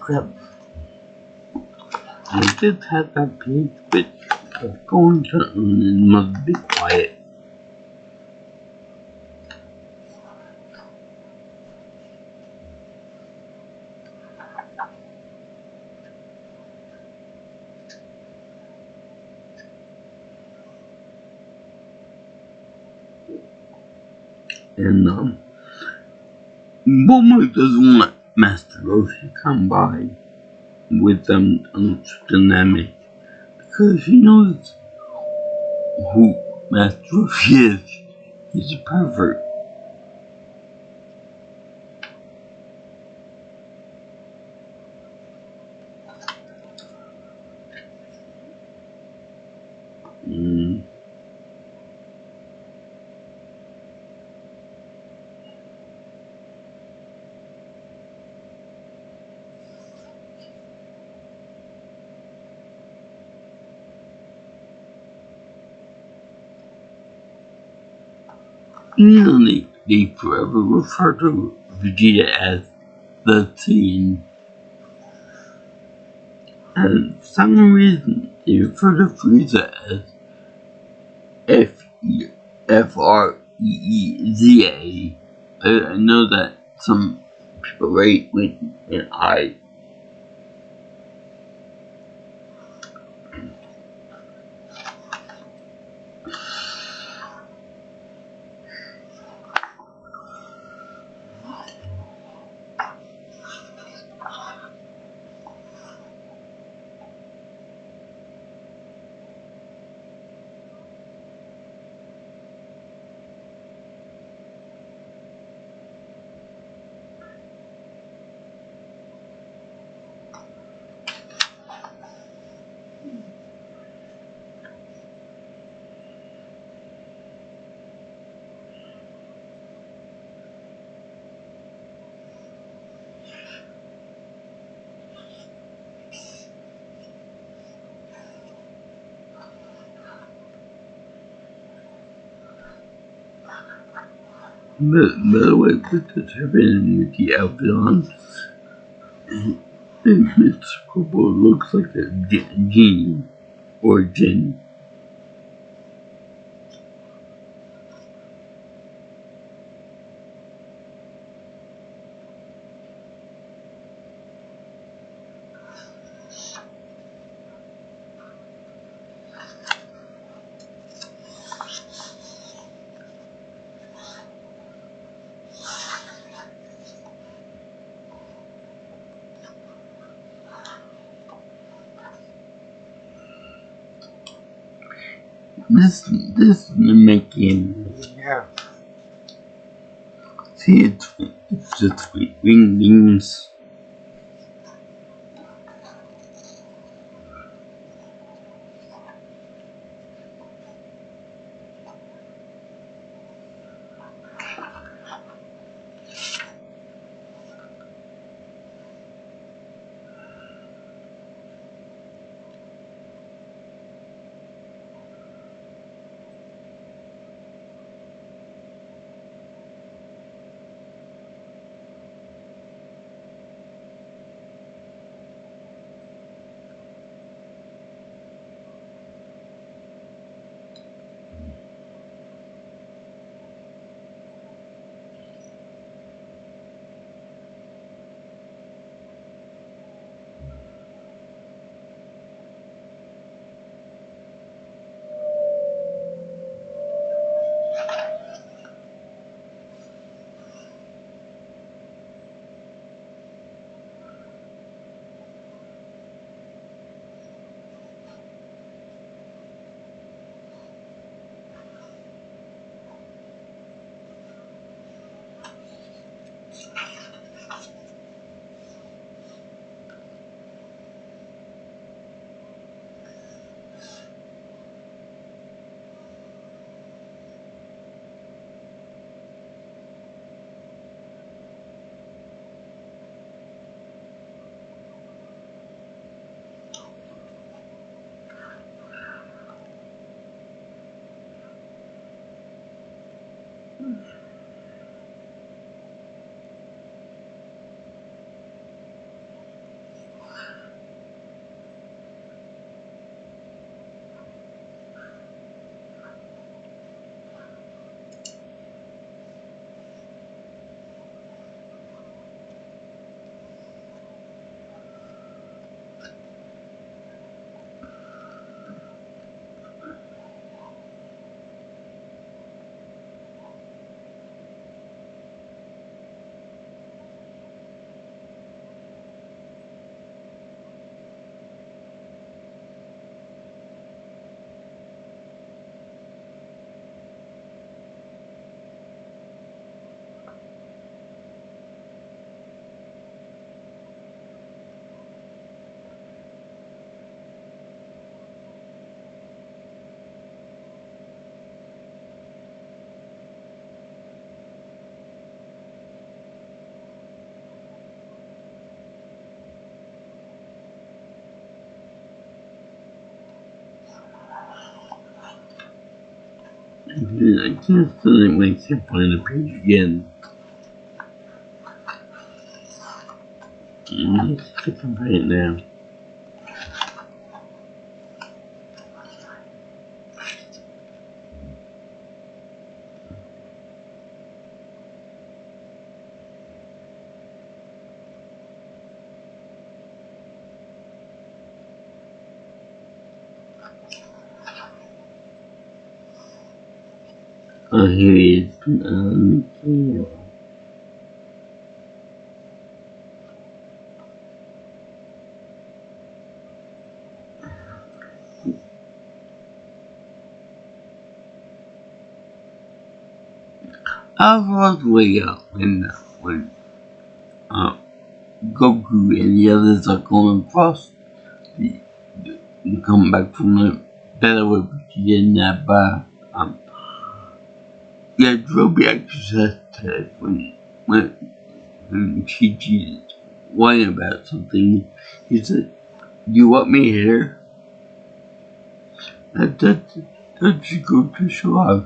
crap. I just had that page, but the phone must be quiet. And Momo doesn't let Master Roshi come by with them dynamic because he knows who Master Roshi is. He's a pervert. Mm. You know, they forever refer to Vegeta as the Teen. And for some reason, they refer to Frieza as Freeza. I know that some people write with an I. By the way, what does happen with the Albion? Miss Purple looks like a genie or Jin. This mimicking. Yeah. See, it's just wings. I just didn't wait to find the page again. Let's click on it now. Oh, here he is. Yeah. I was way up when Goku and the others are going across the, come back from the battle with Vegeta and that yeah, Droby actually said when Chi-Chi is whining about something, he said, "You want me here?" That should go to show how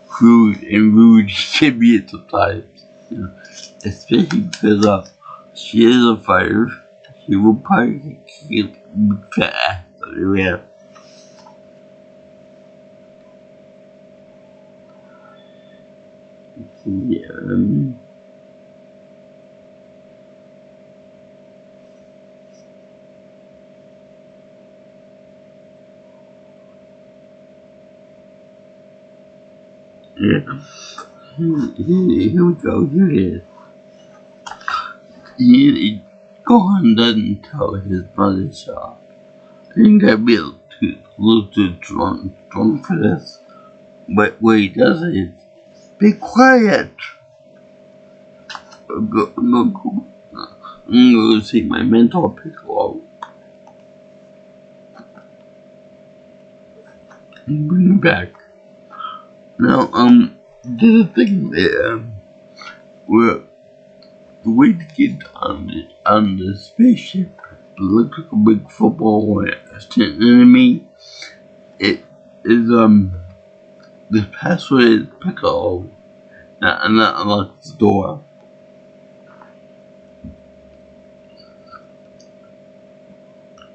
crude and rude she can be at times. You know, especially because she is a fighter. She will probably kick big fat ass everywhere. Yeah, yeah. Here we go. Here it is. Gohan doesn't tell his brother so. I think I'd be a little too drunk for this. But what he does is, be quiet! Go. I'm gonna see my mentor Piccolo and bring him back. Now, there's a thing there where the way to get on the spaceship looks like a big football when it's an enemy. It is, the password is Piccolo, and that unlocks the door.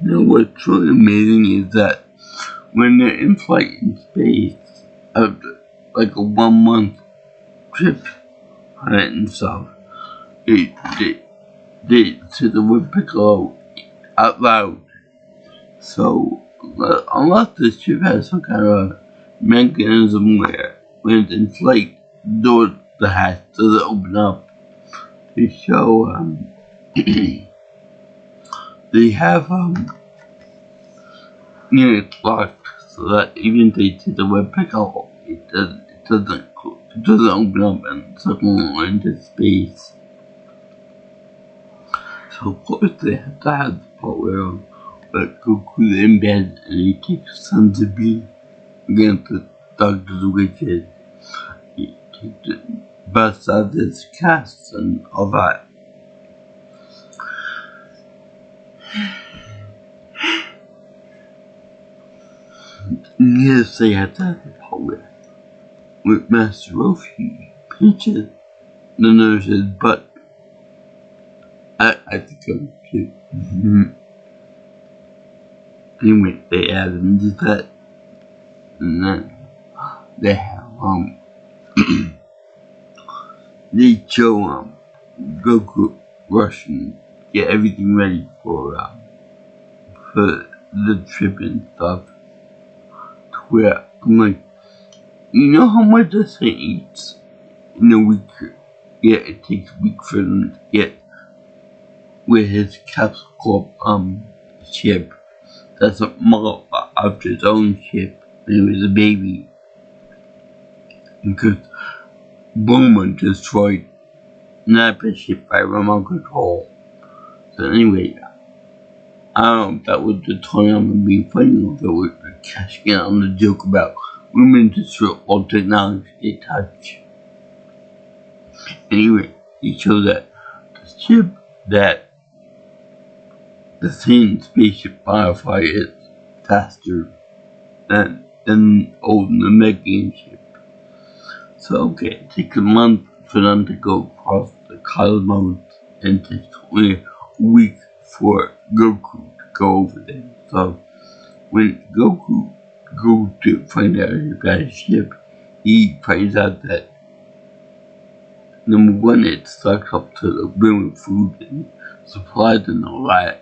Now, what's really amazing is that when they're in flight in space, after like a 1 month trip on it and stuff, they say the word Piccolo out loud. So, unless the ship has some kind of mechanism where when it's in flight, the hatch doesn't open up, they show, they have, it's locked so that even if they say the word Piccolo, it doesn't open up and suddenly into space. So of course they have to have the part where Goku's in bed and he takes Son to be against the Doctor's witches. He takes it, busts out his cast and all that. And yes, they have to have the part with Master Roshi pinches the nurse's butt. I think I'm too. Anyway, they add into that, and then they have they show Goku rushing, get everything ready for the trip and stuff. To where I'm like, you know how much this thing eats in a week? Yeah, it takes a week for them to get with his capsule ship. That's a model of his own ship when he was a baby. Because Bulma destroyed Nappa's ship by remote control. So anyway, I don't know if that was the time I'm being funny or if it was cashing in on the joke about women destroy all technology they touch. Anyway, he showed that the ship that the same spaceship Firefly is faster than old Namekian ship. So okay, it takes a month for them to go across the cosmos, and it takes only a week for Goku to go over there. So when Goku goes to find out his guy's ship, he finds out that number one, it sucks up to the brim with food and supplies and all that.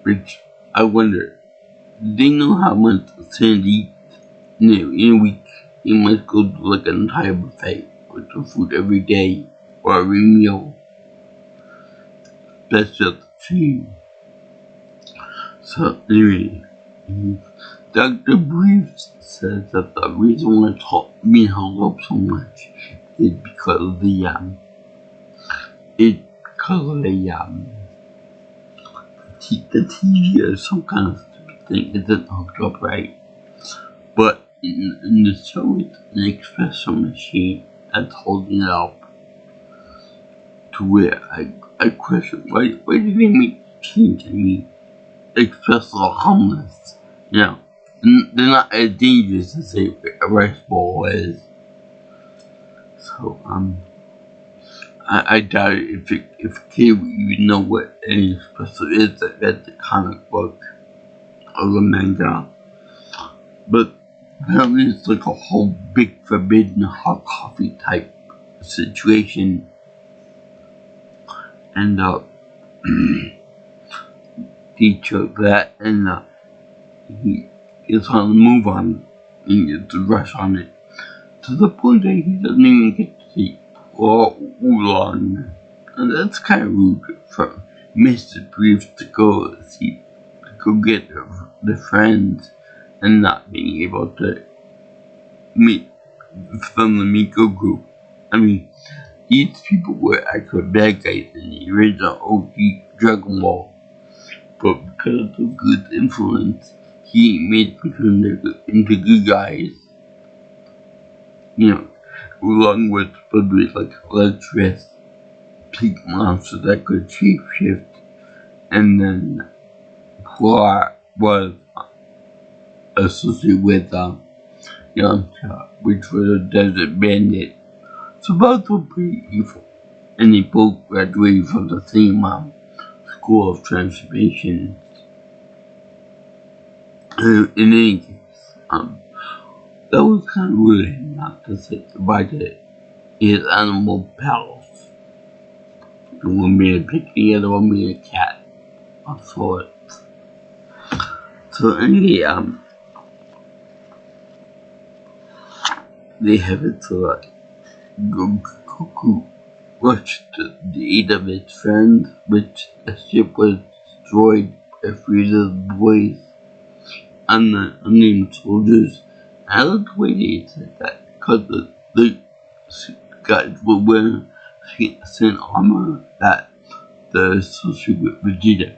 Which I wonder, do they know how much Sandy in a week? He must go to like an entire buffet with the food every day or every meal. That's just cheap. So anyway, Dr. Briefs says that the reason why it's being held up so much is because of the the TV or some kind of stupid thing isn't hooked up right. But in the show, it's an espresso machine that's holding it up to where I question why did they make the change? I mean, espresso are harmless, you know. They're not as dangerous as a rice bowl is. So I doubt it if Kid would even know what an espresso is. That read the comic book or the manga, but apparently it's like a whole big forbidden hot coffee type situation, and he chose that, and he is on the move on, and gets a rush on it to the point that he doesn't even get to see Oolong, and that's kind of rude for Mr. Briefs to go get the friends and not being able to meet Goku. I mean, these people were actual bad guys in the original OG Dragon Ball, but because of the good influence he made between them into good guys, you know, along with supposed to be like a lecherous pink monster that could shapeshift, and then Poir was associated with Yamcha, which was a desert bandit. So both were pretty evil, and they both graduated from the same school of transformation. In any case, that was kind of rude not to say goodbye to his animal pals. One minute a pig, the other one being a cat. I saw it. So anyway, they have it so that Goku rushed to the aid of his friend, which the ship was destroyed by Frieza's boys and the unnamed soldiers. I like the way they said that, because the guys were wearing same armor that they're associated with Vegeta.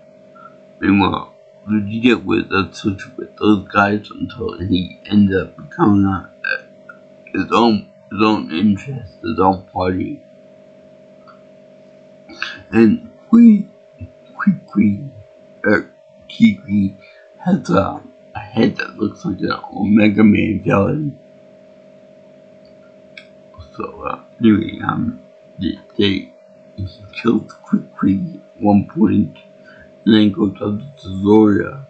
Meanwhile, Vegeta was associated with those guys until he ended up becoming his own interest, his own party. And Kiki has a head that looks like an Omega Man villain. So anyway, he kills Quickly at one point, and then goes up to Zoria,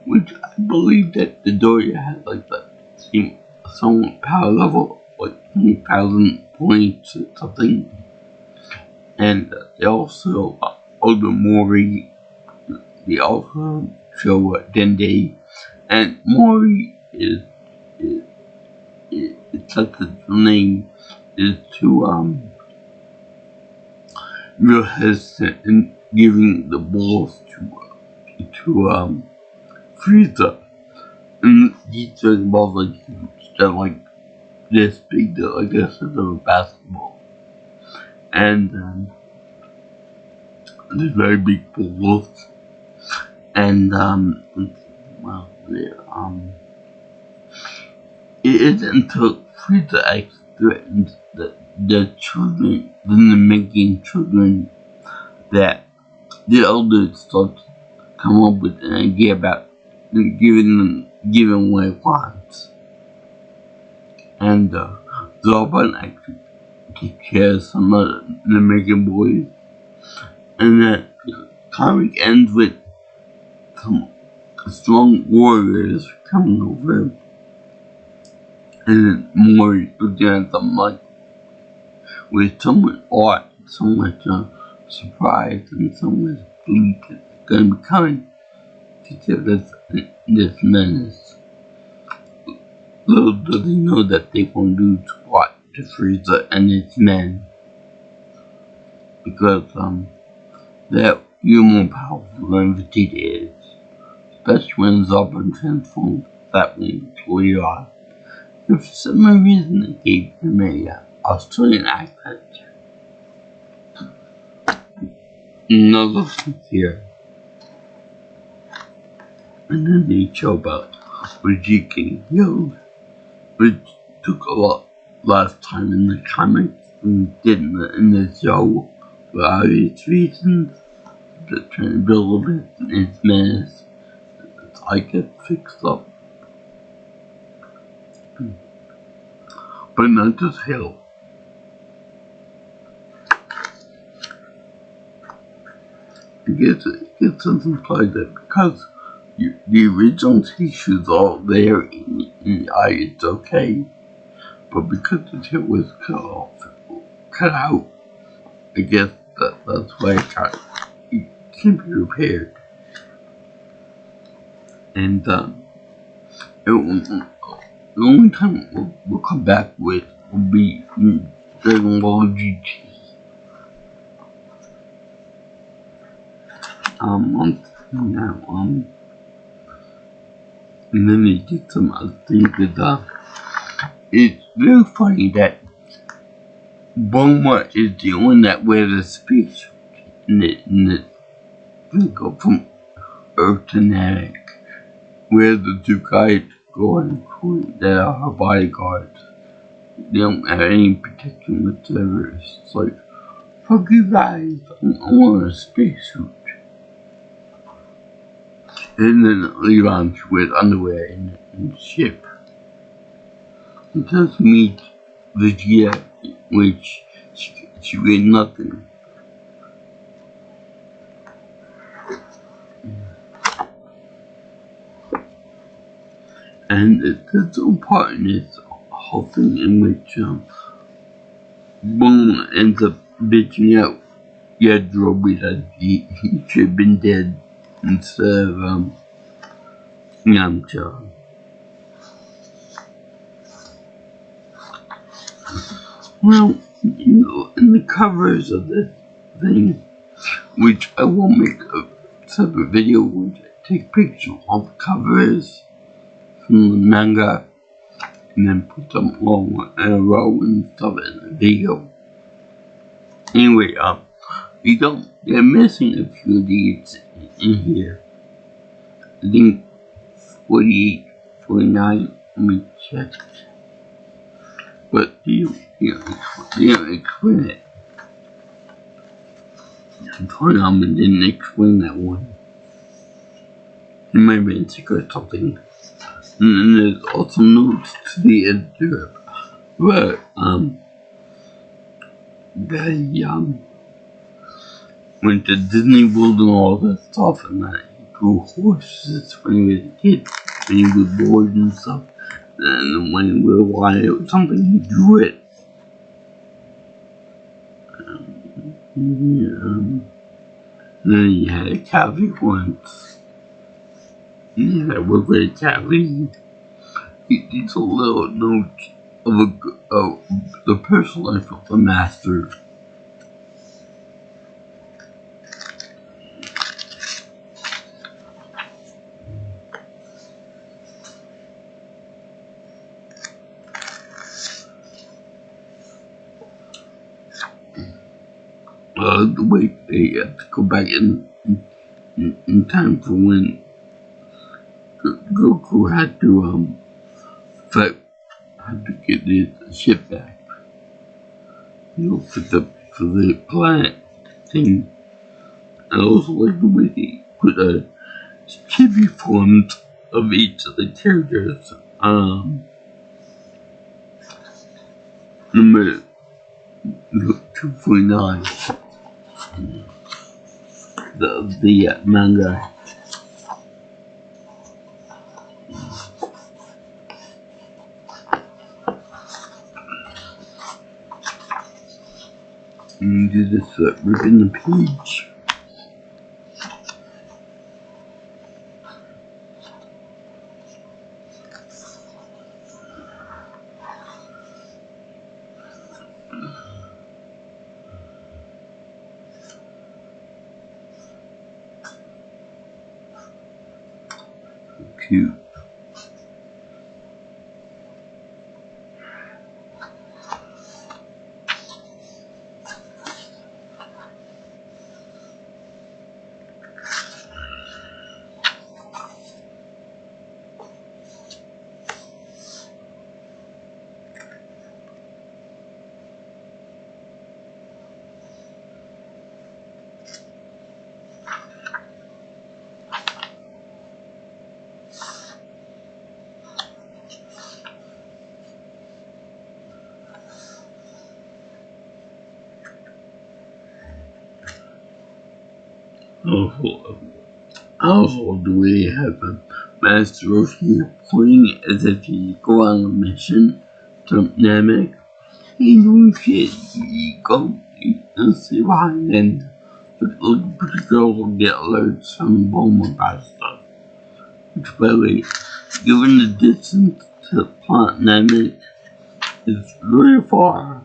which I believe that the Doria has like the same somewhat power level, like 20,000 points or something. And they also, Older Mori, they also show Dende, and Mori is such a name, is too real hesitant in giving the balls to Frieza. And these Dragon Balls like huge, they're like this big, they're like the size of a basketball. And they're very big balls. And well, it isn't until Frieza X threatens the children, the Namekian children, that the elders start to come up with an idea about giving what it wants. and Zarbon actually takes care of some of the Mega Boys, and that comic ends with some strong warriors coming over, and then more again, some like with some with art, some with surprise, and some with belief it's gonna be coming to give us this menace. Little do they know that they won't do squat to Frieza and his men, because they're more powerful than Vegeta is, especially when Zarbon transforms that one to Leon. If for some reason they gave him a Australian accent. Another thing here. And then they show about Vegeta getting healed, which took a lot less time in the comics than it did in the show for obvious reasons. Just trying to build a bit its menace. I get fixed up. But not just heal. It gets implied that because the original tissue's all there in the eye, it's okay. But because the tip was cut out, I guess that's why it can be repaired. And the only time we'll come back with will be Dragon Ball GT. And then they did some other things with it's very funny that Bulma is the one that wears a spacesuit in it. They go from Earth to Namek, where the two guys go on that are her bodyguards. They don't have any protection whatsoever. It's like, fuck you guys, I want a spacesuit. And then Leon wears underwear in the ship. He does meet Vegeta, which she wears nothing. And there's some part in this whole thing in which Bulma ends up bitching out Yajirobe that he should have been dead instead of Yamcha. Well, in the covers of this thing, which I will make a separate video which I take pictures of the covers from the manga and then put them all in a row and stuff in the video. Anyway, they're missing a few of these in here. I think 48, 49, let me check. But they don't explain it. Toriyama didn't explain that one. He might have been sick or something. And then there's also notes to the editor. But, they, went to Disney World and all that stuff, and that he grew horses when he was a kid, when he was bored and stuff. And when he wanted it was something, he drew it. Then he had a cafe once. He had to work with a cafe. These are little notes of the personal life of the master. The way they have to go back in time for when Goku had to fight, had to get his ship back. For the planet thing. And also like the way they put chibi forms of each of the characters number 249. The manga. And do this ripping the page. Cute. Also, the way they have a Master Roshi pointing as if he's going on a mission to Namek. He knew shit. He go and see behind and look, pretty girls will get alerts from Bulma about stuff. Which, by the way, given the distance to planet Namek, is very far.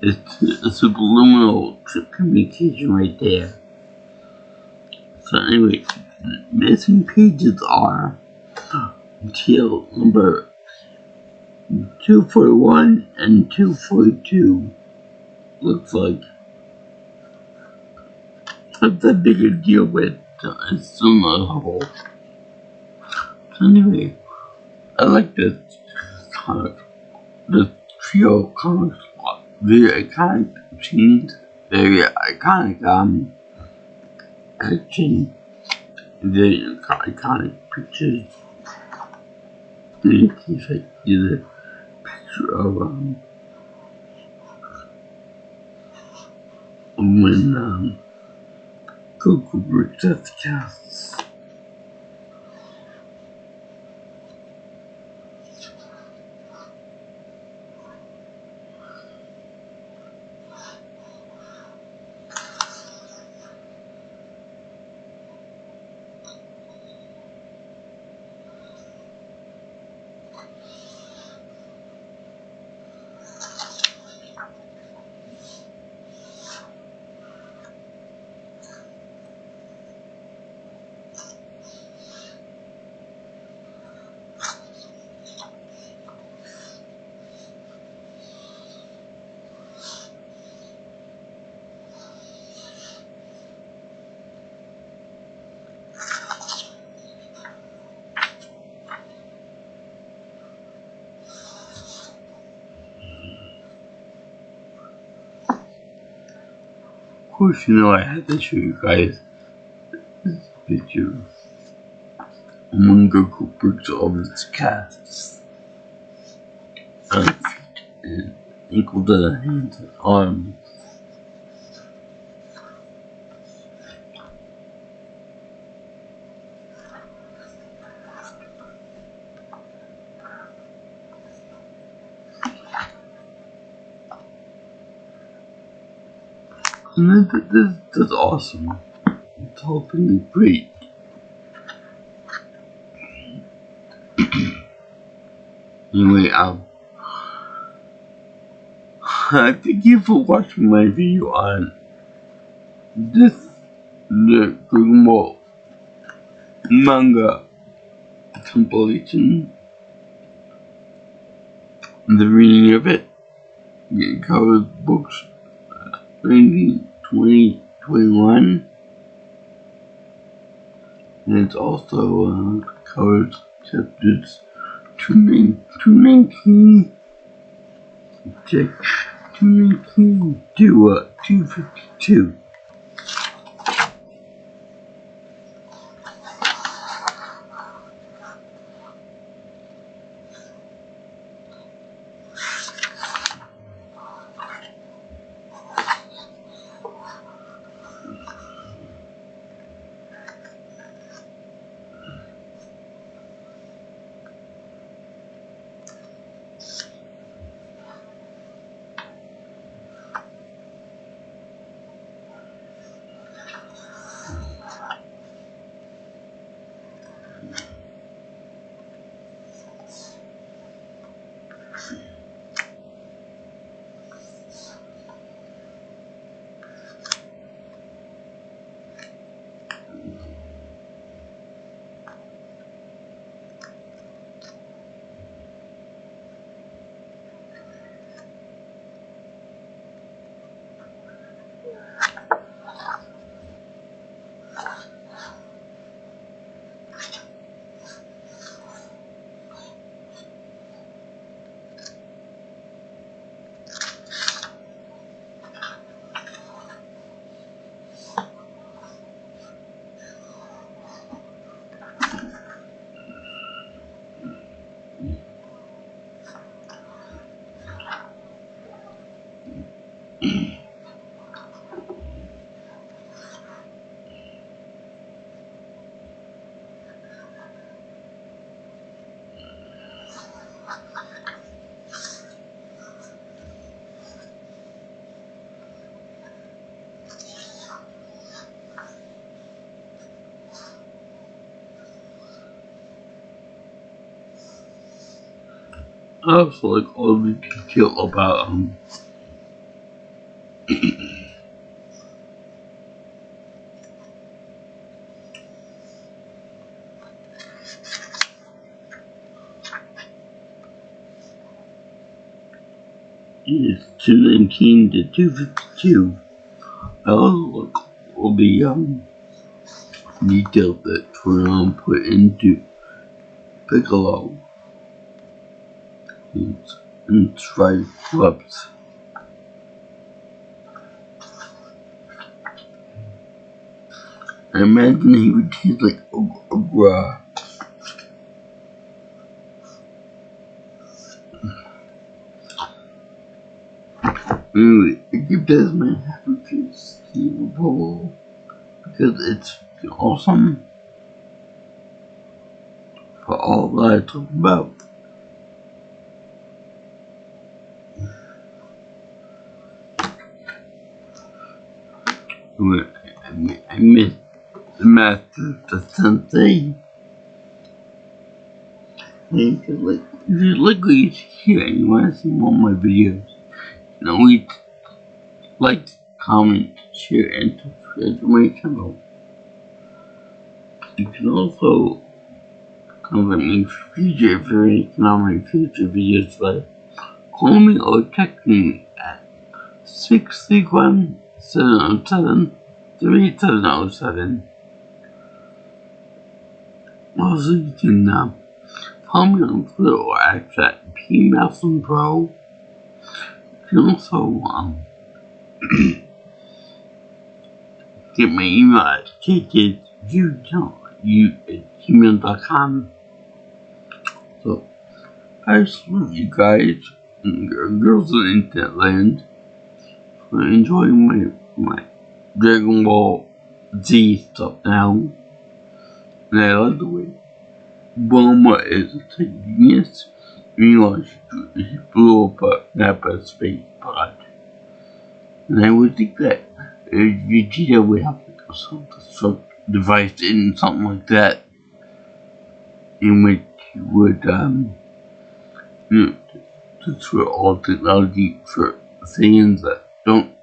It's a subliminal communication right there. So anyway, missing pages are until number 241 and 242. Looks like that's a bigger deal with. It's still not a whole. So anyway, I like this comic. The trio comics very iconic scenes, very iconic action, very iconic pictures. In case I do the picture of when Goku breaks out the cast. Of course, you know I had to show you guys this picture. Manga breaks all its casts and equal to the hands and arms. And this is awesome. It's all pretty great. Anyway, thank you for watching my video on this, the Dragon Ball manga compilation, the reading of it. It covers books 19, 20, 21, and it's also covers chapters 219, check 219 to 252. I also like all the detail about it's 219 to 252. I also like all the detail that were put into Piccolo and Stripe clubs. I imagine he would taste like Ogra. Anyway, I give Desmond half a piece to Bubble because it's awesome for all that I talk about. I miss the Master, the Sensei. And like, if you like what you hear and you want to see more of my videos, you know, we like, comment, share, and subscribe to my channel. You can also comment me for future if you're anything on my future videos, like call me or text me at 631-707-3707. Also, you can follow me on Twitter or at PMouseandPro. You can also get my email at gmail.com. So, I salute you guys and girls in internet land for enjoying my Dragon Ball Z stuff now. And I love the way Bulma is a genius. She blew up a Nappa space pod. And I would think that Vegeta would have some device in something like that, in which he would, destroy all technology for things that don't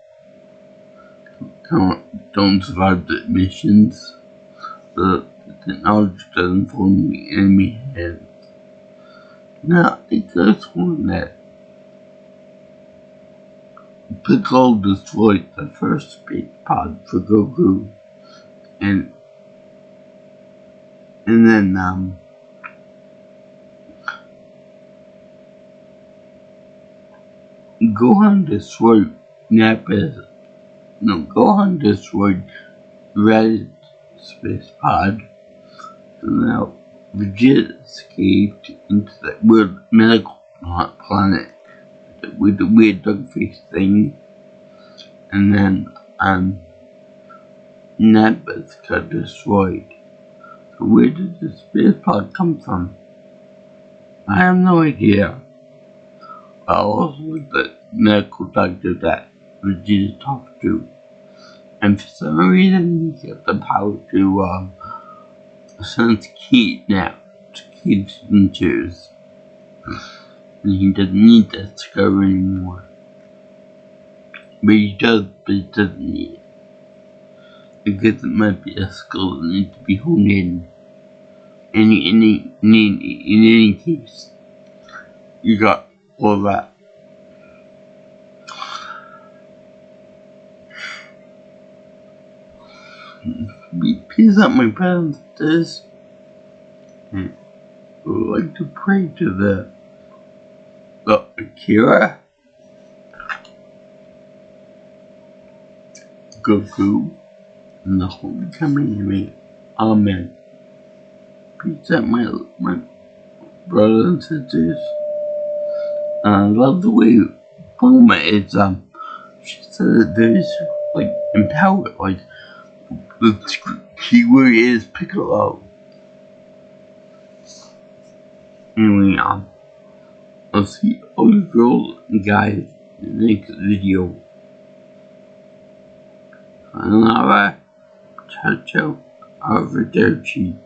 survive the missions. The technology doesn't form the enemy head. Now, I just one that Piccolo destroyed the first space pod for Goku, and then Gohan destroyed Nappa's. No, Gohan destroyed Red's space pod, and now Vegeta escaped into that weird medical planet with the weird dog face thing, and then Nappa's got destroyed. So where did the space pod come from? I have no idea. I also like the medical doctor that Vegeta talked to, and for some reason he got the power to sense ki now, to ki signatures, and he doesn't need that scar anymore. But he doesn't need it. Because it might be a skill that needs to be honed in. In any case, you got all that. Peace out, my brothers and sisters. I would like to pray to the Akira, Goku, and the homecoming enemy. Amen. Peace out, my brothers and sisters. I love the way Bulma is, she said that there's, like, empowered, like, the keyword is Piccolo. Anyway, I'll see all you girls and guys in the next video. Ciao, ciao, arrivederci.